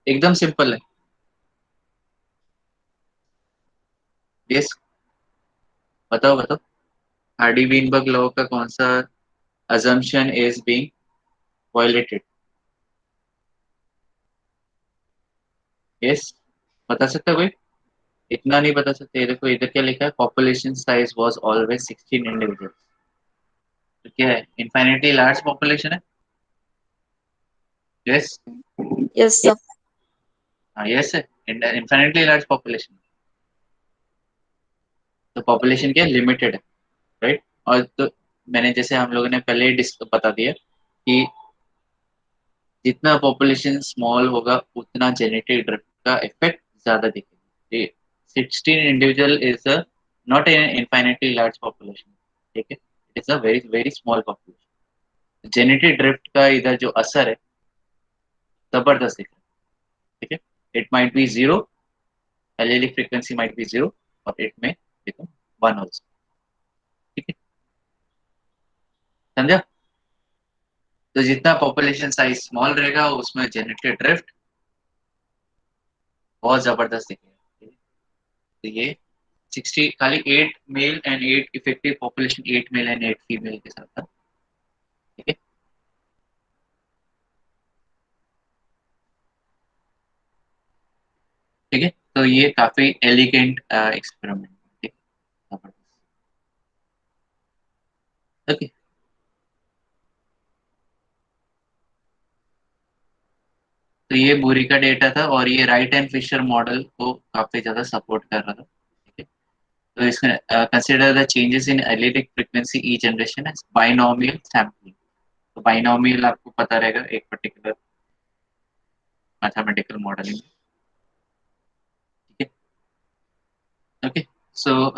Speaker 1: एकदम सिंपल है। यस, बताओ बताओ, हार्डी विनबर्ग लॉ का कौन सा assumption is being violated? Yes, बता सकता है कोई? इतना नहीं बता सकते, देखो इधर क्या लिखा है, population size was always 16 individuals, तो क्या है, इनफाइनिटली लार्ज पॉपुलेशन है? Yes,
Speaker 5: yes sir.
Speaker 1: हाँ यस है, इनफाइनिटली लार्ज पॉपुलेशन, तो पॉपुलेशन क्या लिमिटेड है, राइट? और तो मैंने जैसे हम लोगों ने पहले ही बता दिया कि जितना पॉपुलेशन स्मॉल होगा उतना जेनेटिक ड्रिफ्ट का इफेक्ट ज्यादा दिखेगा। 16 individual is not an infinitely large population, ठीक है, it is a very very small population. Genetic drift का इधर जो असर है जबरदस्त दिख रहा है, ठीक है, it might be zero, allylic frequency might be zero, और इट में बिकम 1 ऑल्सो, ठीक है, समझा? तो जितना पॉपुलेशन साइज स्मॉल रहेगा उसमें जेनेटिक ड्रिफ्ट बहुत जबरदस्त दिखेगा, तो ये 60 खाली 8 male and 8 effective population, 8 male and 8 female के साथ था, ठीक है, ठीक है, तो ये काफी एलिगेंट एक्सपेरिमेंट, ठीक है, जबरदस्त, ओके। तो ये बुरी का डेटा था, और ये राइट एंड फिशर मॉडल को काफी ज्यादा सपोर्ट कर रहा था, ठीक है। तो इसमें consider the changes in allelic frequency each generation as binomial sampling, तो बाइनोमियल आपको पता रहेगा एक पर्टिकुलर मैथमेटिकल मॉडलिंग, ठीक है, ओके। सो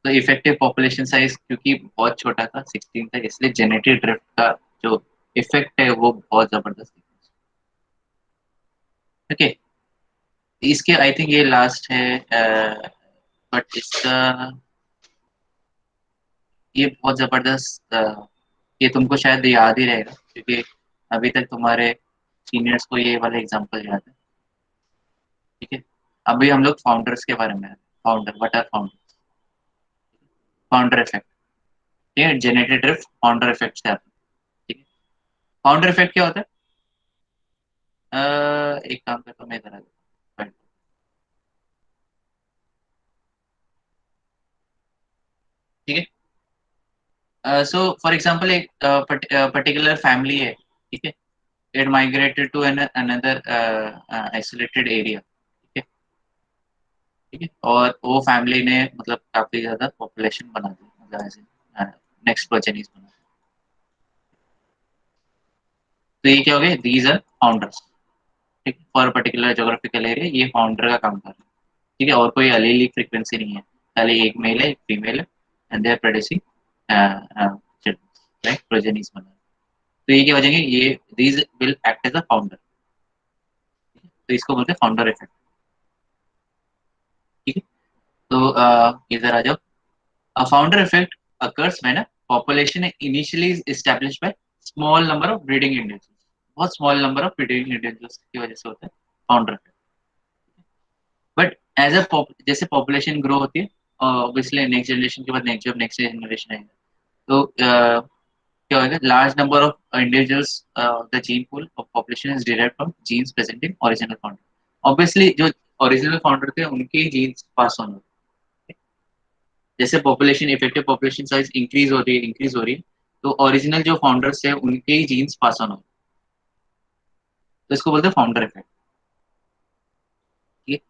Speaker 1: तो इफेक्टिव पॉपुलेशन साइज क्योंकि बहुत छोटा था, 16 था, इसलिए जेनेटिक ड्रिफ्ट का जो इफेक्ट है वो बहुत जबरदस्त है, ओके। इसके आई थिंक ये लास्ट है, बट इसका ये बहुत जबरदस्त, ये तुमको शायद याद ही रहेगा क्योंकि अभी तक तुम्हारे सीनियर्स को ये वाला एग्जांपल याद है, ठीक है। अभी हम लोग फाउंडर्स के बारे में, founder, what are founder, founder effect, ठीक है, जेनेटिक ड्रिफ्ट फाउंडर इफेक्ट से आता है, ठीक है। फाउंडर इफेक्ट क्या होता है? एक काम करता हूँ मैं इधर आ जाता हूँ, ठीक है। सो फॉर एग्जांपल एक पर्टिकुलर फैमिली है, ठीक है, it migrated to another isolated area, ठीक है, ठीक है, और वो फैमिली ने मतलब काफी ज्यादा पॉपुलेशन बना दी, मतलब ऐसे नेक्स्ट प्रोजेनिस बना। तो ये क्या हो गया, दीज आर फाउंडर्स, ठीक है, फॉर पर्टिकुलर जोग्राफिकल एरिया, ये फाउंडर का काम कर रहा है। ठीक है, और कोई अलीलिक फ्रीक्वेंसी नहीं है, खाली एक मेल है एक फीमेल है, and they are producing right progenies बना। तो ये क्या हो जाएंगे, ये these will act as a founder, तो इसको बोलते हैं फाउंडर इफेक्ट। ठीक है, तो इधर आ जाओ। A founder effect occurs when a population initially is established by small number of breeding individuals. बहुत small number of breeding individuals की वजह से होता है founder effect. But as a जैसे population grow होती है, obviously next generation के बाद next generation आएगा, तो क्या होगा, large number of individuals, the gene pool of population is derived from genes present in original founder. Obviously जो original founder थे उनके ही genes pass on होते हैं। जैसे population effective population size increase हो रही है, तो ओरिजिनल जो फाउंडर्स है उनके ही जीन्स पास ऑन हो रहे हैं। तो इसको बोलते हैं फाउंडर इफेक्ट। ठीक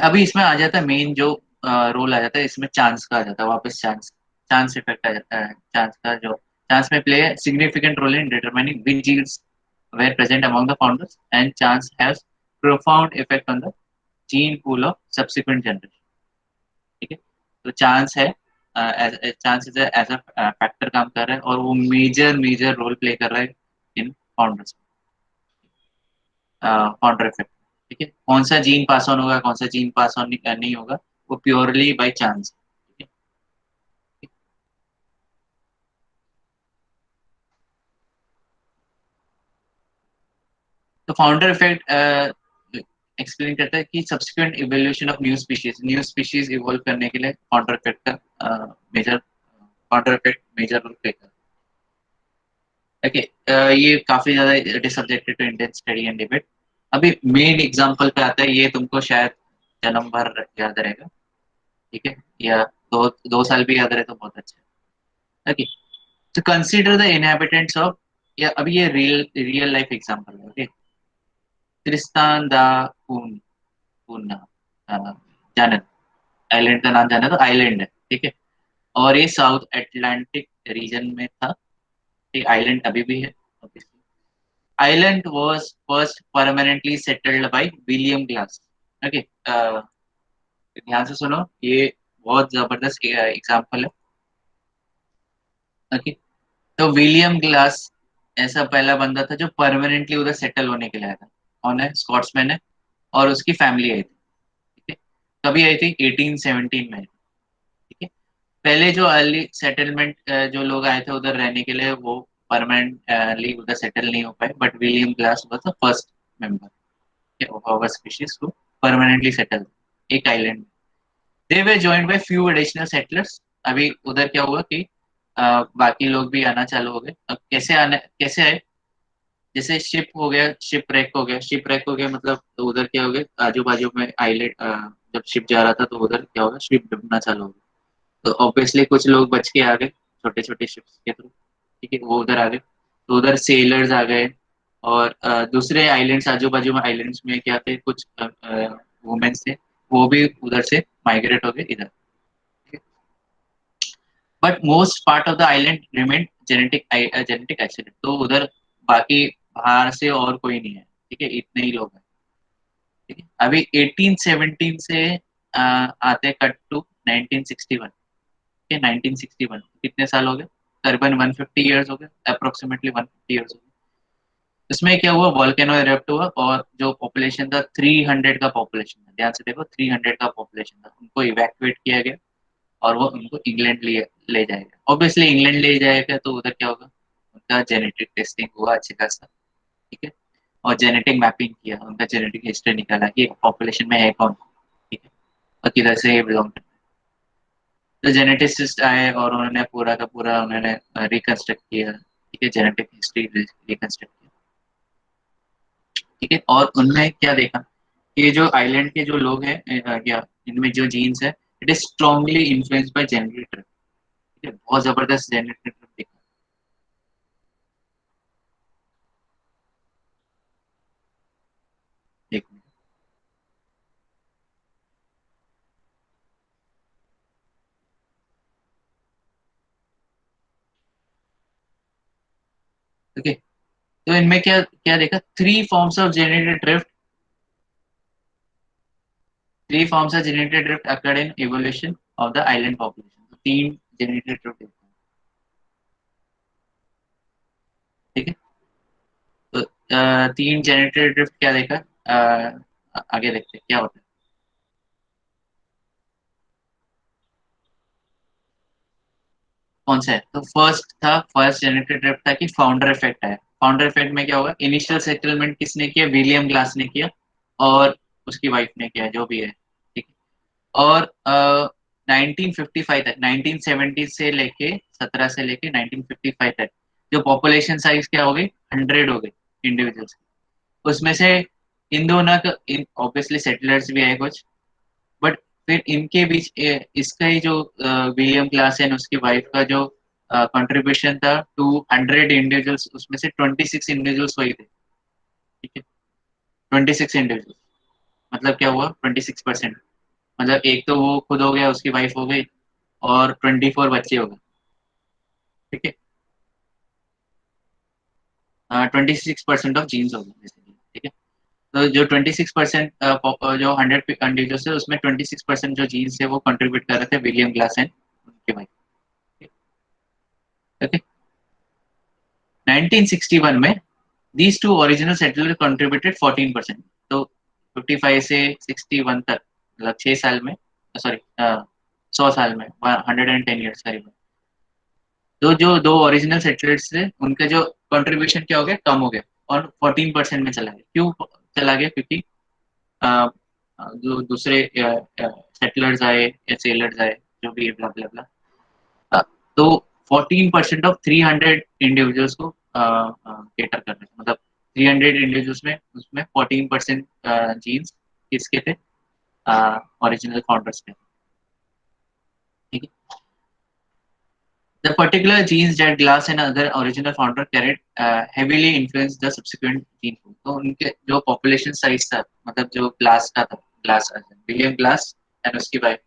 Speaker 1: है, अभी इसमें आ जाता है मेन जो रोल आ जाता है इसमें, चांस का आ जाता है वापस, चांस चांस इफेक्ट आ जाता है। चांस का जो चांस में play significant role in determining which genes were present among the founders, and chance has profound effect on the gene pool of subsequent generation. ठीक है, तो चांस है, चांस एज अ फैक्टर काम कर रहा है, और वो मेजर मेजर रोल प्ले कर रहा है इन फाउंडर्स, फाउंडर इफेक्ट। ठीक है, कौन सा जीन पास ऑन होगा कौन सा जीन पास ऑन नहीं होगा, वो प्योरली बाय चांस। ठीक है, तो फाउंडर इफेक्ट एक्सप्लेन करता है कि subsequent evolution of new species evolve करने के लिए फाउंडर इफेक्ट का major founder effect major role play करता है। ओके, ये काफी ज्यादा it is subjected to intense study and debate. अभी मेन एग्जांपल पे आता है, ये तुमको शायद जन्म भर याद रहेगा। ठीक है, या दो साल भी याद रहे तो बहुत अच्छा है। ओके, तो कंसीडर द इनहेबिटेंट्स ऑफ, या अभी ये रियल लाइफ एग्जांपल है। ओके, त्रिस्तान दा पूना, जाना, आइलैंड का नाम जाना, तो आइलैंड है। ठीक है, और ये साउथ अटलांटिक रीजन में था। एक आइलैंड अभी भी है। Island was first permanently settled by William Glass. Okay, ध्यान से सुनो, ये बहुत जबरदस्त एग्जाम्पल है। ओके, तो विलियम ग्लास ऐसा पहला बंदा था जो परमानेंटली उधर सेटल होने के लिए आया था। कौन है, स्कॉट्समैन है, और उसकी फैमिली आई थी। ठीक है, कभी आई थी 1817 में। ठीक है, पहले जो अर्ली सेटलमेंट जो लोग आए थे उधर रहने के लिए, वो परमानेंटली उधर सेटल नहीं हो पाए, but William glass was the first member of our species to permanently settle एक island. They way joined by few additional settlers. अभी उधर क्या हुआ कि बाकी लोग भी आना चालू हो गए। अब कैसे आए, जैसे शिप हो गया, शिप रेक हो गया, मतलब तो उधर क्या हो गया, आजू बाजू में आइलैंड, जब शिप जा रहा था तो उधर क्या होगा, शिप डूबना चालू हो गया। तो ऑब्वियसली कुछ लोग बच के आ गए छोटे छोटे शिप्स के थ्रू। ठीक है, वो उधर आ गए, तो उधर सेलर्स आ गए, और दूसरे आइलैंड्स, आजू बाजू में आइलैंड्स में क्या थे, कुछ वुमेन्स थे, वो भी उधर से माइग्रेट हो गए इधर। But most part of the island remain genetic isolate, तो उधर बाकी बाहर से और कोई नहीं है। ठीक है, इतने ही लोग हैं। ठीक है, अभी 1817 से आते कट टू 1961। के 1961 कितने साल हो गए, करीबन 150 ईयर्स हो गए, अप्रोक्सीमेटली 150 ईयर्स हो गए। इसमें क्या हुआ, वॉल्केनो इरप्ट हुआ, और जो पॉपुलेशन था 300 का पॉपुलेशन था, ध्यान से देखो 300 का पॉपुलेशन था, उनको इवैक्यूएट किया गया, और वो उनको इंग्लैंड ले जाएगा। ऑब्वियसली इंग्लैंड ले जाएगा तो उधर क्या होगा, उनका जेनेटिक टेस्टिंग हुआ अच्छे खासा। ठीक है, और जेनेटिक मैपिंग किया, उनका जेनेटिक हिस्ट्री निकाला कि पॉपुलेशन में है कौन। ठीक है, और किधर से ये बिलोंग, तो जेनेटिसिस्ट आए और उन्होंने पूरा का पूरा उन्होंने रिकंस्ट्रक्ट किया। ठीक है, जेनेटिक हिस्ट्री रिकंस्ट्रक्ट किया। ठीक है, और उन्होंने क्या देखा कि ये जो आइलैंड के जो लोग हैं, या इनमें जो जीन्स है, it is strongly influenced by genetic. ठीक है, बहुत जबरदस्त जेनेटिक देखा। एक मिनट। ओके, तो इनमें क्या क्या देखा, three forms of generated drift, three forms of generated drift occurred in evolution of the island population. तो तीन जेनेरेटेड ड्रिफ्ट, ठीक है। तो तीन जेनेरेटेड ड्रिफ्ट क्या देखा, आगे देखते हैं क्या होता है। कौन सा है, तो फर्स्ट जेनेरेटेड ड्रिफ्ट था कि फाउंडर इफेक्ट है। फाउंडर इफेक्ट में क्या होगा, इनिशियल सेटलमेंट किसने किया, विलियम ग्लास ने किया और उसकी वाइफ ने किया, जो भी है, ठीक है। और 1955 तक, 1970 से लेके 17 से लेके 1955 तक जो पॉपुलेशन साइज क्या हो गई, 100 हो गई इंडिविजुअल्स। उसमें से इन दोनों का, इन ऑब्वियसली सेटलर्स भी आए कुछ, बट फिर इनके बीच इसका ही जो विलियम क्लास एंड उसकी वाइफ का जो कंट्रीब्यूशन था टू 100 इंडिविजुअल्स, उसमें से 26 इंडिविजुअल्स वही थे, ठीक है। 26 इंडिविजुअल्स मतलब क्या हुआ, 26%। मतलब एक तो वो खुद हो गया, उसकी वाइफ हो गई, और 24 बच्चे हो गए, ठीक है। 26% ऑफ जीन्स हो गए बेसिकली, ठीक है। तो जो 26% जो 100 इंडिविजुअल्स है, उसमें 26% जो जीन्स है वो कंट्रीब्यूट कर रहे थे विलियम ग्लास एंड उनके वाइफ, ओके। 1961 में these two original settlers contributed 14%। तो 55 से 61 तक, मतलब 6 साल में, सॉरी 100 साल में, 110 ईयर्स करीबन, तो जो दो ओरिजिनल सेटलर्स थे उनका जो कंट्रीब्यूशन क्या हो गया, कम हो गया और 14% में चला गया। क्यों चला गया, क्योंकि अ, जो दूसरे सेटलर्स आए या सेलर्स आए, जो भी ब्ला ब्ला ब्ला, तो 14% ऑफ 300 इंडिविजुअल्स को केटर कर रहे थे। मतलब 300 इंडिविजुअल्स में उसमें 14% जीन्स किसके थे, ओरिजिनल फाउंडर्स के, ठीक है। The particular genes that Glass and other original founder carried heavily influenced the subsequent gene pool। तो उनके जो पॉपुलेशन साइज था, मतलब जो ग्लास का था, ग्लास विलियम ग्लास एंड उसकी वाइफ,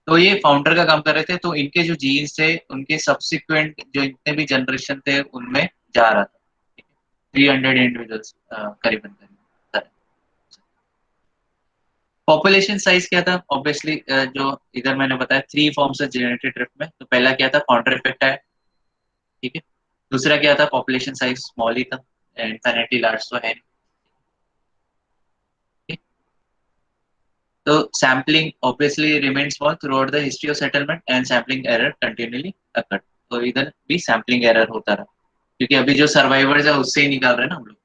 Speaker 1: तो ये फाउंडर का काम कर रहे थे, तो इनके जो जीन्स थे उनके सब्सिक्वेंट जो इतने भी जनरेशन थे उनमें जा रहा था, 300 इंडिविजुअल्स करीबन करीबन। पॉपुलेशन साइज क्या था, ऑब्वियसली जो इधर मैंने बताया three forms of generated drift में, तो पहला क्या था, फाउंडर इफेक्ट है, ठीक है। दूसरा क्या था, पॉपुलेशन साइज स्मॉल ही था, इनफिनिटली लार्ज तो है नहीं, ठीक? तो sampling obviously remain small through out the history of settlement and sampling error continually occurred. तो इधर भी सैम्पलिंग एरर होता रहा, क्योंकि अभी जो सर्वाइवर्स है उससे ही निकाल रहे हैं ना हम लोग,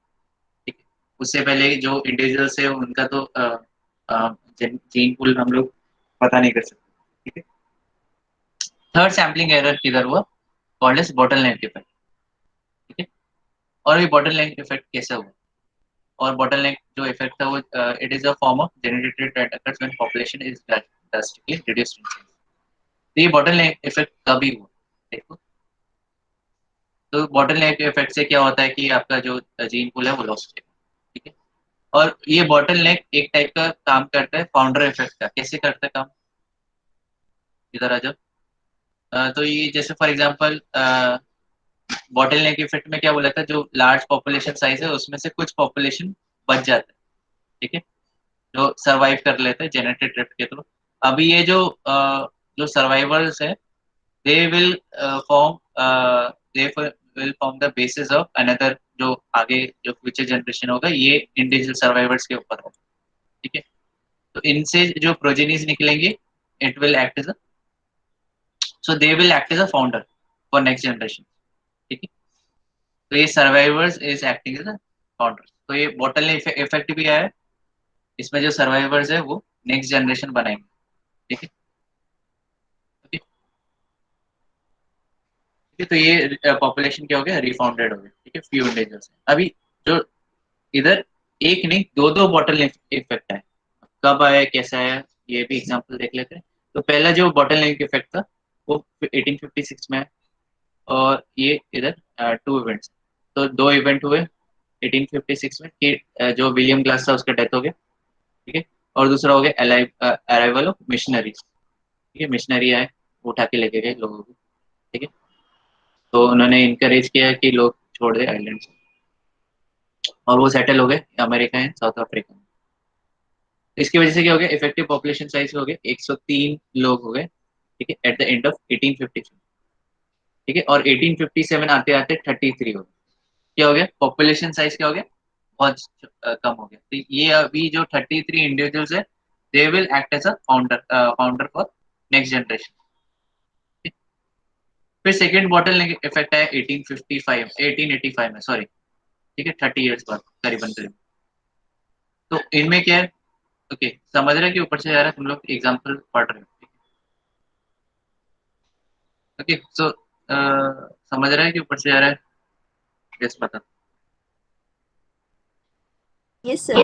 Speaker 1: ठीक है। उससे पहले जो इंडिविजुअल्स है उनका तो जीन पूल हम लोग पता नहीं कर सकते, ठीक है। थर्ड सैम्पलिंग एरर किधर हुआ, कॉल्ड एज बॉटलनेक इफेक्ट, ठीक है। और ये बॉटलनेक इफेक्ट कैसे हुआ, और बॉटलनेक जो इफेक्ट था वो, it is a form of generated that occurs when population is drastically reduced in size. तो ये बॉटलनेक इफेक्ट कभी हुआ, देखो। तो बॉटलनेक इफेक्ट से क्या होता है कि आपका जो जीन पूल है वो लॉस्ट है, ठीक है। और ये बॉटलनेक एक टाइप का काम करता है फाउंडर इफेक्ट का। कैसे करता है काम, इधर आ जाओ। तो ये जैसे फॉर एग्जांपल बॉटलनेक इफेक्ट में क्या बोला था, जो लार्ज पॉपुलेशन साइज है उसमें से कुछ पॉपुलेशन बच जाता है, ठीक है, जो सरवाइव कर लेते हैं जेनेटिक ड्रिफ्ट के थ्रू। अभी ये जो सर्वाइवर्स है, they will form they will form the basis of another, जो आगे जो फ्यूचर जनरेशन होगा ये इंडिविजुअल सर्वाइवर्स के ऊपर होगा, ठीक है। तो इनसे जो प्रोजेनीज निकलेंगे, it will act as a, so they will act as a founder for next generation, ठीक है। तो ये survivors is acting as a founder. तो ये बॉटल इफेक्ट भी आया है, इसमें जो सर्वाइवर्स है वो नेक्स्ट जनरेशन बनाएंगे, ठीक है। ठीक है, तो ये पॉपुलेशन क्या हो गया, रिफाउंडेड हो गया, ठीक है, फ्यू इंडिविजुअल्स। अभी जो इधर एक नहीं दो दो बॉटल इफेक्ट है, कब आया कैसा आया ये भी एग्जांपल देख लेते हैं। तो पहला जो बॉटल नेक इफेक्ट था वो 1856 में है, और ये इधर टू इवेंट्स, तो दो इवेंट हुए 1856 में कि जो विलियम ग्लास था उसका डेथ हो गया, ठीक है। और दूसरा हो गया अराइवल ऑफ मिशनरीज, ठीक है, मिशनरी आए, वो उठा के लेके गए लोगों को, ठीक है। तो उन्होंने इनकरेज किया कि लोग छोड़ दे आइलैंड, और वो सेटल हो गए अमेरिका एंड साउथ अफ्रीका में। इसकी वजह से क्या हो गया, इफेक्टिव पॉपुलेशन साइज हो गया 103 लोग हो गए, ठीक है, एट द एंड ऑफ 1857, ठीक है, और 1857 आते आते 33 हो गए। क्या हो गया, पॉपुलेशन साइज क्या हो गया, बहुत कम हो गया। तो ये अभी जो 33 इंडिविजुअल्स है, they will act as a founder for next generation. फिर सेकेंड बॉटल इफेक्ट आया 1885 में, सॉरी, ठीक है, 30 ईयर्स बाद करीबन करीब। तो इनमें क्या है, ओके, समझ रहे हैं कि ऊपर से जा रहा है, तुम लोग एग्जाम्पल पढ़ रहे हो, ओके, सो समझ रहे हैं कि ऊपर से जा रहा है, यस बता।
Speaker 5: Yes, sir.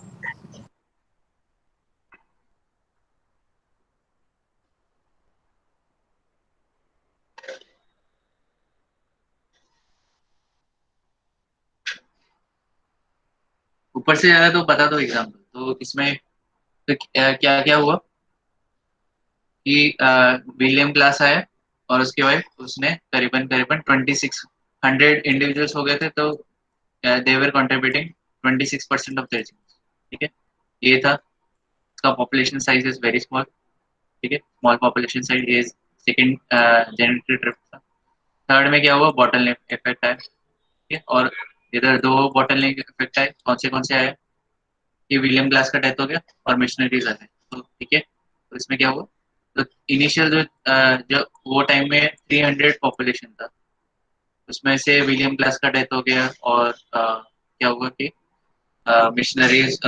Speaker 1: ऊपर से जा रहा है तो बता दो एग्जाम्पल। तो इसमें तो क्या क्या हुआ कि विलियम क्लास आया और उसके बाद उसने करीबन करीबन 2600 इंडिविजुअल्स हो गए थे, तो दे वर कंट्रीब्यूटिंग 26% ऑफ देयर, ठीक है, ये था। इसका population size is very small, ठीक है, small population size is second genetic trip था। थर्ड में क्या हुआ, बॉटल नेक इफेक्ट आया, ठीक है, और इधर दो बॉटल नेक इफेक्ट आए, कौन से आए, कि विलियम ग्लास का डेथ हो गया और मिशनरीज आ गए, तो ठीक है। तो इसमें क्या हुआ, तो इनिशियल जो वो टाइम में 300 पॉपुलेशन था, उसमें से विलियम ग्लास का डेथ हो गया, और क्या हुआ कि मिशनरीज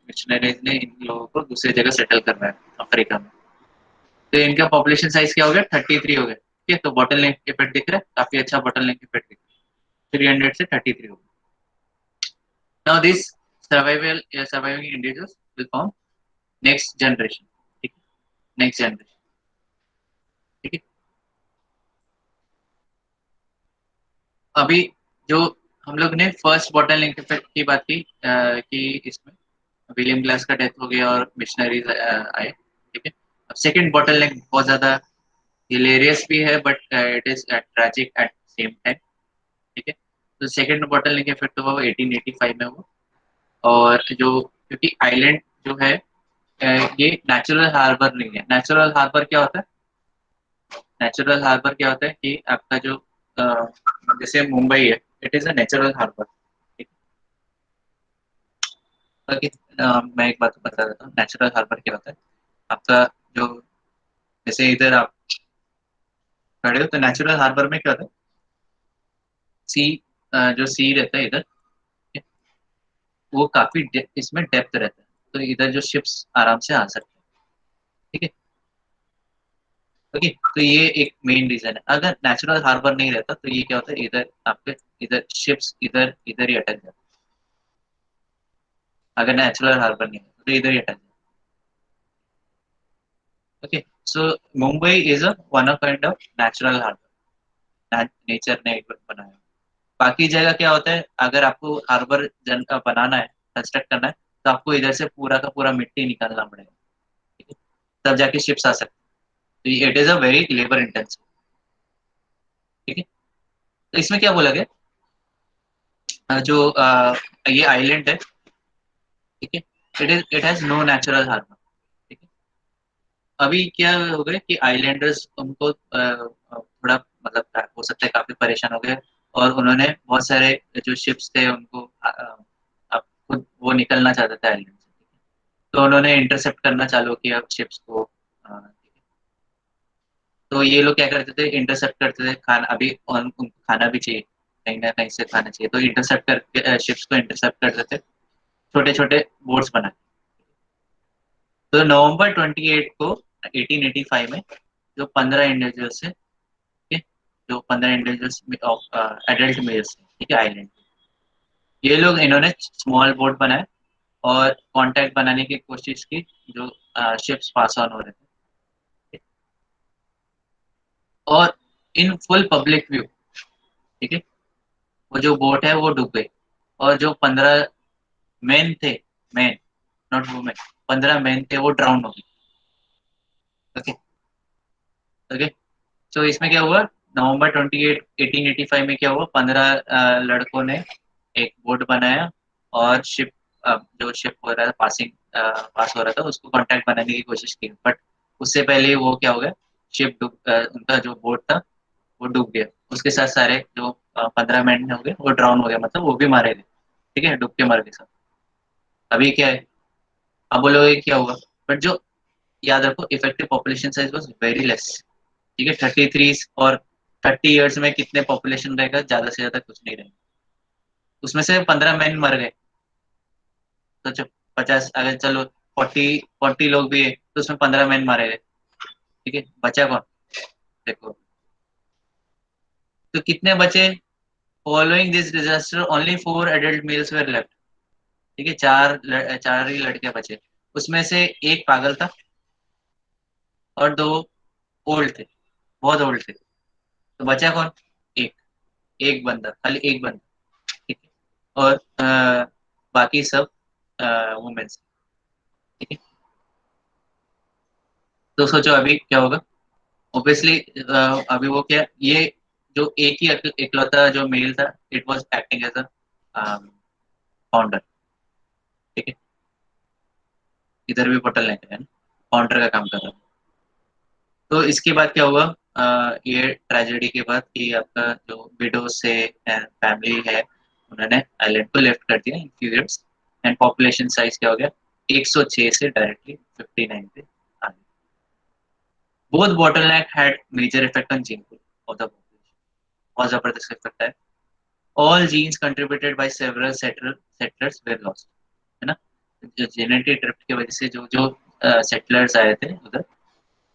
Speaker 1: मिशनरीज ने इन लोगों को दूसरी जगह सेटल करना है अफ्रीका में। तो इनका पॉपुलेशन साइज क्या हो गया, 33 हो गया, ठीक है। तो बॉटल नेक इफेक्ट दिख रहा है, काफी अच्छा बॉटल नेक इफेक्ट दिख रहा है, 300 से 33 हो गया। Now this surviving individuals will form next generation, ठीक है, नेक्स्ट जनरेशन, ठीक है। अभी जो हम लोग ने फर्स्ट बॉटल नेक इफेक्ट की बात की, कि इसमें विलियम ग्लास का डेथ हो गया और मिशनरीज आए, ठीक है। अब सेकंड बॉटल नेक बहुत ज्यादा हिलेरियस भी है, but it is tragic at same time, ठीक है। तो सेकंड बॉटल नेक इफेक्ट हुआ वो 1885 में हुआ, और जो क्योंकि आइलैंड जो है, ये नेचुरल हार्बर नहीं है। नेचुरल हार्बर क्या होता है, नेचुरल हार्बर क्या होता है कि आपका जो जैसे मुंबई है, it is a natural harbour, ठीक है। मैं एक बात बता देता हूँ, नेचुरल हार्बर क्या होता है आपका, जो जैसे इधर आप खड़े हो, तो नेचुरल हार्बर में क्या होता है, सी जो सी रहता है इधर, ठीक है, वो काफी इसमें डेप्थ रहता है, तो इधर जो शिप्स आराम से आ सकते हैं, ठीक है, ओके। तो ये एक मेन रीजन है। अगर नेचुरल हार्बर नहीं रहता तो ये क्या होता है, इधर आपके इधर शिप्स इधर इधर ही अटक जाते, अगर नेचुरल हार्बर नहीं है तो इधर ही अटक जाते, okay. So Mumbai is a one of kind of natural harbour, nature ने एक बनाया। बाकी जगह क्या होता है, अगर आपको हार्बर बनाना है, कंस्ट्रक्ट करना है, तो आपको इधर से पूरा का पूरा मिट्टी निकालना पड़ेगा, ठीक है, तब जाके शिप्स आ सकते हैं। तो it is a very labour intensive, ठीक है। तो इसमें क्या बोला गया, जो ये आइलैंड है, ठीक है, it has no natural harbour, ठीक है। अभी क्या हो गया कि आइलैंडर्स उनको थोड़ा मतलब हो सकता है काफी परेशान हो गए, और उन्होंने बहुत सारे जो शिप्स थे उनको अब खुद वो निकलना चाहते थे आइलैंड से, ठीक है। तो उन्होंने इंटरसेप्ट करना चालू किया शिप्स को, ठीक है। तो ये लोग क्या करते थे, इंटरसेप्ट करते थे, खाना अभी उनको खाना भी चाहिए, कहीं ना कहीं से खाना चाहिए, तो इंटरसेप्ट करके शिप्स को इंटरसेप्ट करते थे, छोटे छोटे बोट्स बना के। तो नवंबर 28 को 1885 में जो 15 इंडिविजुअल्स थे, ठीक है, जो 15 इंडिविजुअल्स एडल्ट मेल्स थे, ठीक है, आइलैंड, ये लोग इन्होंने स्मॉल बोट बनाए और कांटेक्ट बनाने की कोशिश की, जो शिप्स पास ऑन हो रहे थे, और इन फुल पब्लिक व्यू, ठीक है, वो जो बोट है वो डूब गई, और जो 15 मैन थे, मैन नॉट वुमेन, 15 मैन थे वो ड्राउन हो गए, ओके, ओके। तो इसमें क्या हुआ, नवंबर 28 1885 में क्या हुआ, 15 लड़कों ने एक बोट बनाया और शिप, जो शिप हो रहा था पास हो रहा था उसको कांटेक्ट बनाने की कोशिश की, बट उससे पहले वो क्या हो गया, शिप उनका जो बोट था वो डूब गया, उसके साथ सारे जो 15 मैन हो गए वो ड्राउन हो गया, मतलब वो भी मारे गए, ठीक है, डूब के मर गए सब। अभी क्या है, अब बोलोगे क्या होगा, बट जो याद रखो effective population size was very less, ठीक है, 33, और 30 ईयर्स में कितने पॉपुलेशन रहेगा, ज्यादा से ज्यादा कुछ नहीं रहेगा, उसमें से 15 मैन मर गए, तो जब 50, अगर चलो 40 लोग भी है तो उसमें 15 मैन मारे गए, ठीक है, बचा कौन, देखो, तो कितने बचे, following this disaster only 4 adult males were left, ठीक है, चार ही लड़के बचे, उसमें से एक पागल था और 2 ओल्ड थे, बहुत ओल्ड थे, तो बचा कौन, एक एक बंदा, खाली एक बंदा, ठीक है, और बाकी सब वुमेन्स, ठीक है, तो सोचो अभी क्या होगा, ऑब्वियसली अभी वो क्या, ये जो एक ही इकलौता जो मेल था, it was acting as a founder, ठीक है, इधर भी बोतल नहीं है, फाउंडर का काम कर रहा है। तो इसके बाद क्या हुआ, ये ट्रेजेडी के बाद कि आपका जो विडो से फैमिली है उन्होंने आइलैंड को लेफ्ट कर दिया in few years, and population size क्या हो गया, 106 से डायरेक्टली 59 पे आ गया। Both bottleneck had major effect on gene pool of the population, बहुत जबरदस्त इफेक्ट है, all genes contributed by several settlers were lost, है ना, जो जेनेटिक ड्रिफ्ट की वजह से जो जो सेटलर्स आए थे उधर,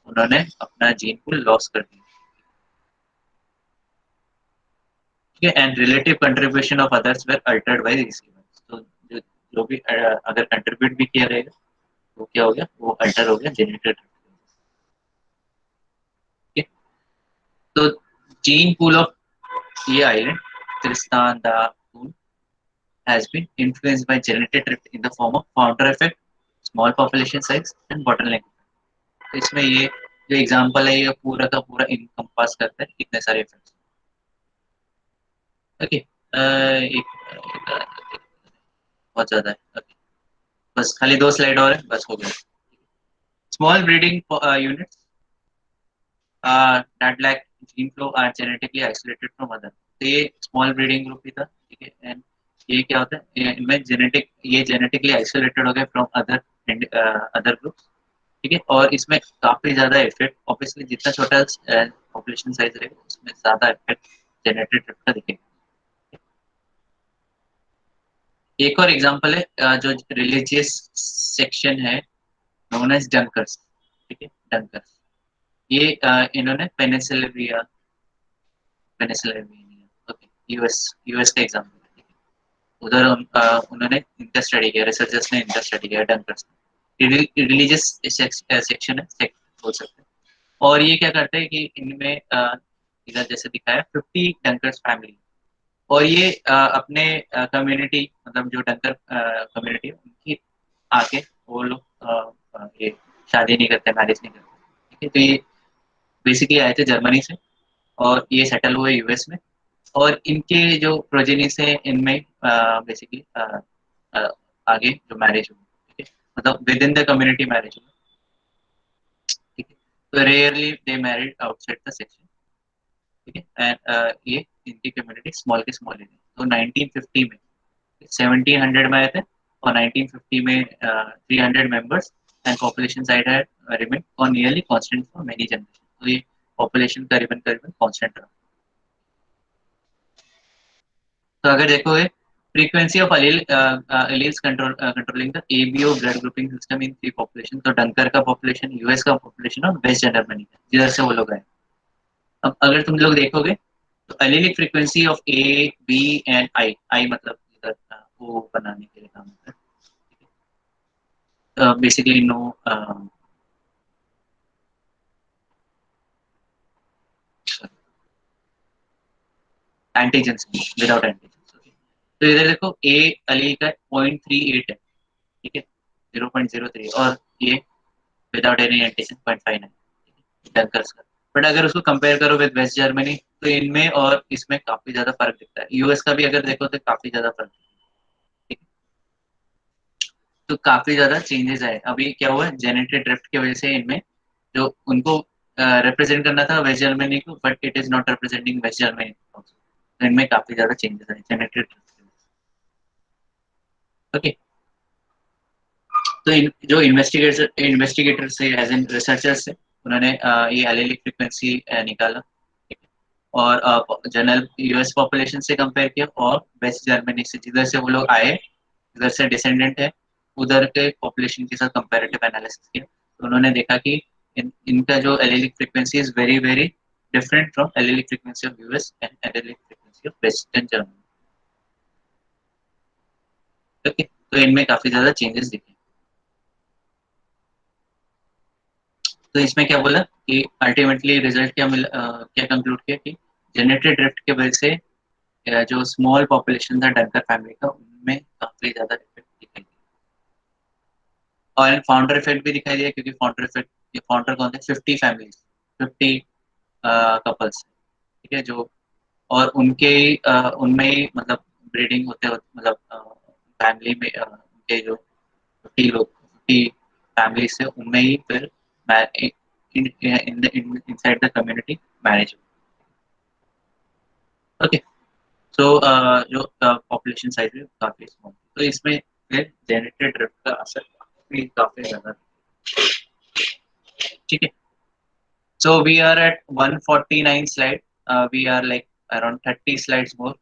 Speaker 1: उन्होंने अपना जीन पूल लॉस कर दिया, ठीक है, and relative contribution of others were altered by this events, तो जो भी अगर कंट्रीब्यूट भी किया रहेगा वो क्या हो गया, वो अल्टर हो गया जेनेटिक, ठीक है, तो जीन पूल ऑफ ये आइलैंड त्रिस्तान दा pool has been influenced by genetic drift in the form of founder effect, small population size and bottleneck. तो इसमें ये जो एग्जांपल है ये पूरा का पूरा इनकम्पास करता है कितने सारे इफेक्ट्स, ओके, बहुत ज्यादा है, ओके, बस खाली 2 स्लाइड और है, बस हो गया। Small breeding units that lack gene flow are genetically isolated from other, तो ये स्मॉल ब्रीडिंग ग्रुप ही था, ठीक है, एंड ये क्या होता है, इनमें ये जेनेटिकली आइसोलेटेड हो गए फ्रॉम अदर ग्रुप्स, ठीक है, और इसमें काफी ज्यादा इफेक्ट, ऑब्वियसली जितना छोटा पॉपुलेशन साइज रहेगा उसमें ज्यादा इफेक्ट जेनेटिक ड्रिफ्ट का दिखेगा। एक और एग्जांपल है जो रिलीजियस सेक्शन है नोन एज डंकर्स, ठीक है, डंकर्स, ये इन्होंने पेनिसिलिनिया, ओके, यूएस का एग्जांपल है, ठीक है, उधर उन्होंने इनका स्टडी किया, रिसर्चर्स ने इनका स्टडी किया, डंकर्स, रिलीजियस सेक्शन है, बोल सकते हैं, और ये क्या करते हैं कि इनमें इधर जैसे दिखाया 50 डंकर्स फैमिली, और ये अपने कम्युनिटी, मतलब जो डंकर कम्युनिटी है उनकी आके वो लोग ये शादी नहीं करते, मैरिज नहीं करते, ठीक है, तो ये बेसिकली आए थे जर्मनी से और ये सेटल हुए यूएस में, और इनके जो प्रोजेनिस है इनमें बेसिकली आगे जो मैरिज हुई, ठीक है, मतलब with in the community marriage हुई, ठीक है, तो rarely they married outside the section, ठीक है, एंड ये इनकी कम्युनिटी स्मॉल के स्मॉल है, तो 1950 में 1700 में आए थे, और 1950 में 300 मेंबर्स, एंड पॉपुलेशन साइड है रिमेन और nearly constant for many generation, तो ये पॉपुलेशन करीबन करीबन कांस्टेंट रहा। तो अगर देखोगे frequency of alleles controlling the ABO blood grouping system in 3 population, तो डंकर का पॉपुलेशन, यूएस का पॉपुलेशन और वेस्ट जर्मनी का, जिधर से वो लोग आए। अब अगर तुम लोग देखोगे तो allelic frequency of A B and I, I मतलब इधर वो बनाने के लिए काम होता है, basically no antigens, without antigens, तो इधर देखो ए अली का 0.38 है, ठीक है, 0.03, और ये विदाउट एनी एंटीजन 0.59, डंकर्स का, बट अगर उसको कंपेयर करो विद वेस्ट जर्मनी तो इनमें और इसमें काफी ज्यादा फर्क दिखता है। यूएस का भी अगर देखो तो काफी ज्यादा फर्क है, ठीक है? तो काफी ज्यादा चेंजेस आए। अभी क्या हुआ, जेनेटिक ड्रिफ्ट की वजह से इनमें जो उनको रिप्रेजेंट करना था वेस्ट जर्मनी को, but it is not representing West Germany, तो इनमें काफी ज्यादा चेंजेस आए जेनेटिक ड्रिफ्ट। ओके, तो जो इन्वेस्टिगेटर से एज एन रिसर्चर्स से उन्होंने ये एलेलिक फ्रीक्वेंसी निकाला, ठीक है? और जनरल यूएस पॉपुलेशन से कंपेयर किया और वेस्ट जर्मनी से, जिधर से वो लोग आए, जिधर से डिसेंडेंट है, उधर के पॉपुलेशन के साथ कंपैरेटिव एनालिसिस किया। तो उन्होंने देखा कि इनका जो allylic frequency is very very different from allylic frequency of US and allylic frequency of western Germany. Okay, तो इनमें काफी ज्यादा चेंजेस दिखे। तो इसमें क्या बोला कि अल्टीमेटली रिजल्ट क्या मिला, क्या कंक्लूड किया कि जेनेटिक ड्रिफ्ट के वजह से जो स्मॉल पॉपुलेशन था डंकर फैमिली का, उनमें काफी ज्यादा इफेक्ट दिखाई दिया। और फाउंडर इफेक्ट भी दिखाई दिया, क्योंकि फाउंडर इफेक्ट, ये फाउंडर कौन थे, 50 फैमिलीज, 50 कपल्स, ठीक है, जो और उनमें ही मतलब ब्रीडिंग होते होते मतलब फैमिली में उनके जो 50 लोग, 50 फैमिली से उनमें ही फिर inside the community manage. Okay, so जो पॉपुलेशन साइज है काफी स्मॉल, तो इसमें फिर जेनेटिक ड्रिफ्ट का असर काफी ज्यादा, ठीक है। So we are at 149 slide, we are like around 30 slides more,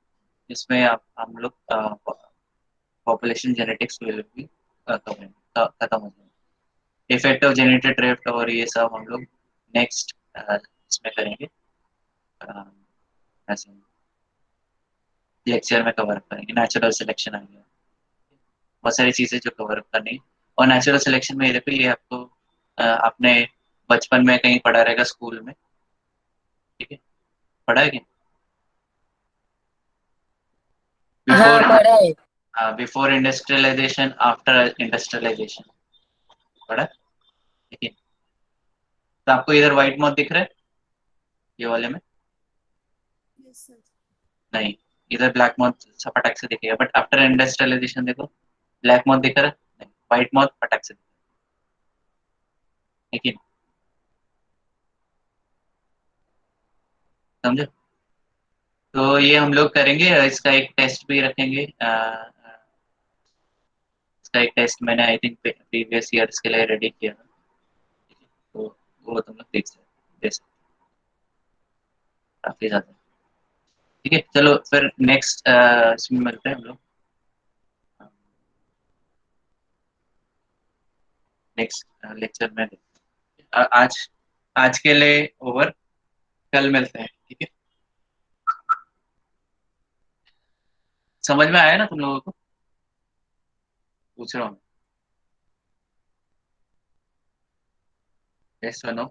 Speaker 1: जिसमें आप हम लोग पॉपुलेशन जेनेटिक्स विल भी खत्म हो जाएंगे। इफेक्ट ऑफ जेनेटिक ड्रिफ्ट और ये सब हम लोग नेक्स्ट इसमें करेंगे, ऐसे लेक्चर में कवर अप करेंगे। नेचुरल सिलेक्शन आ गया, बहुत सारी चीजें जो कवर अप करनी है। और नेचुरल सिलेक्शन में देखो, ये आपको आपने बचपन में कहीं पढ़ा रहेगा स्कूल में, ठीक है, पढ़ा है क्या?
Speaker 4: हाँ
Speaker 1: बिफोर
Speaker 4: पढ़ा है।
Speaker 1: बिफोर इंडस्ट्रियलाइजेशन, आफ्टर इंडस्ट्रियलाइजेशन, पढ़ा है? ठीक है, तो आपको इधर व्हाइट मॉथ दिख रहा है ये वाले में?
Speaker 5: Yes, sir.
Speaker 1: नहीं, इधर ब्लैक मॉथ फटाक से दिखेगा, बट आफ्टर इंडस्ट्रियलाइजेशन देखो, ब्लैक मॉथ दिख रहा है, नहीं, व्हाइट मॉथ फटाक से दिखेगा, ठीक है, समझो? तो ये हम लोग करेंगे, इसका एक टेस्ट भी रखेंगे। इसका एक टेस्ट मैंने आई थिंक प्रीवियस ईयर्स के लिए रेडी किया था, तो वो तुम लोग देख सकते काफी ज्यादा, ठीक है। चलो फिर नेक्स्ट इसमें मिलते हैं हम लोग नेक्स्ट लेक्चर में। आज आज के लिए ओवर, कल मिलते हैं, ठीक है? समझ में आया ना तुम लोगों को? पूछ रहा हूँ, यस और नो?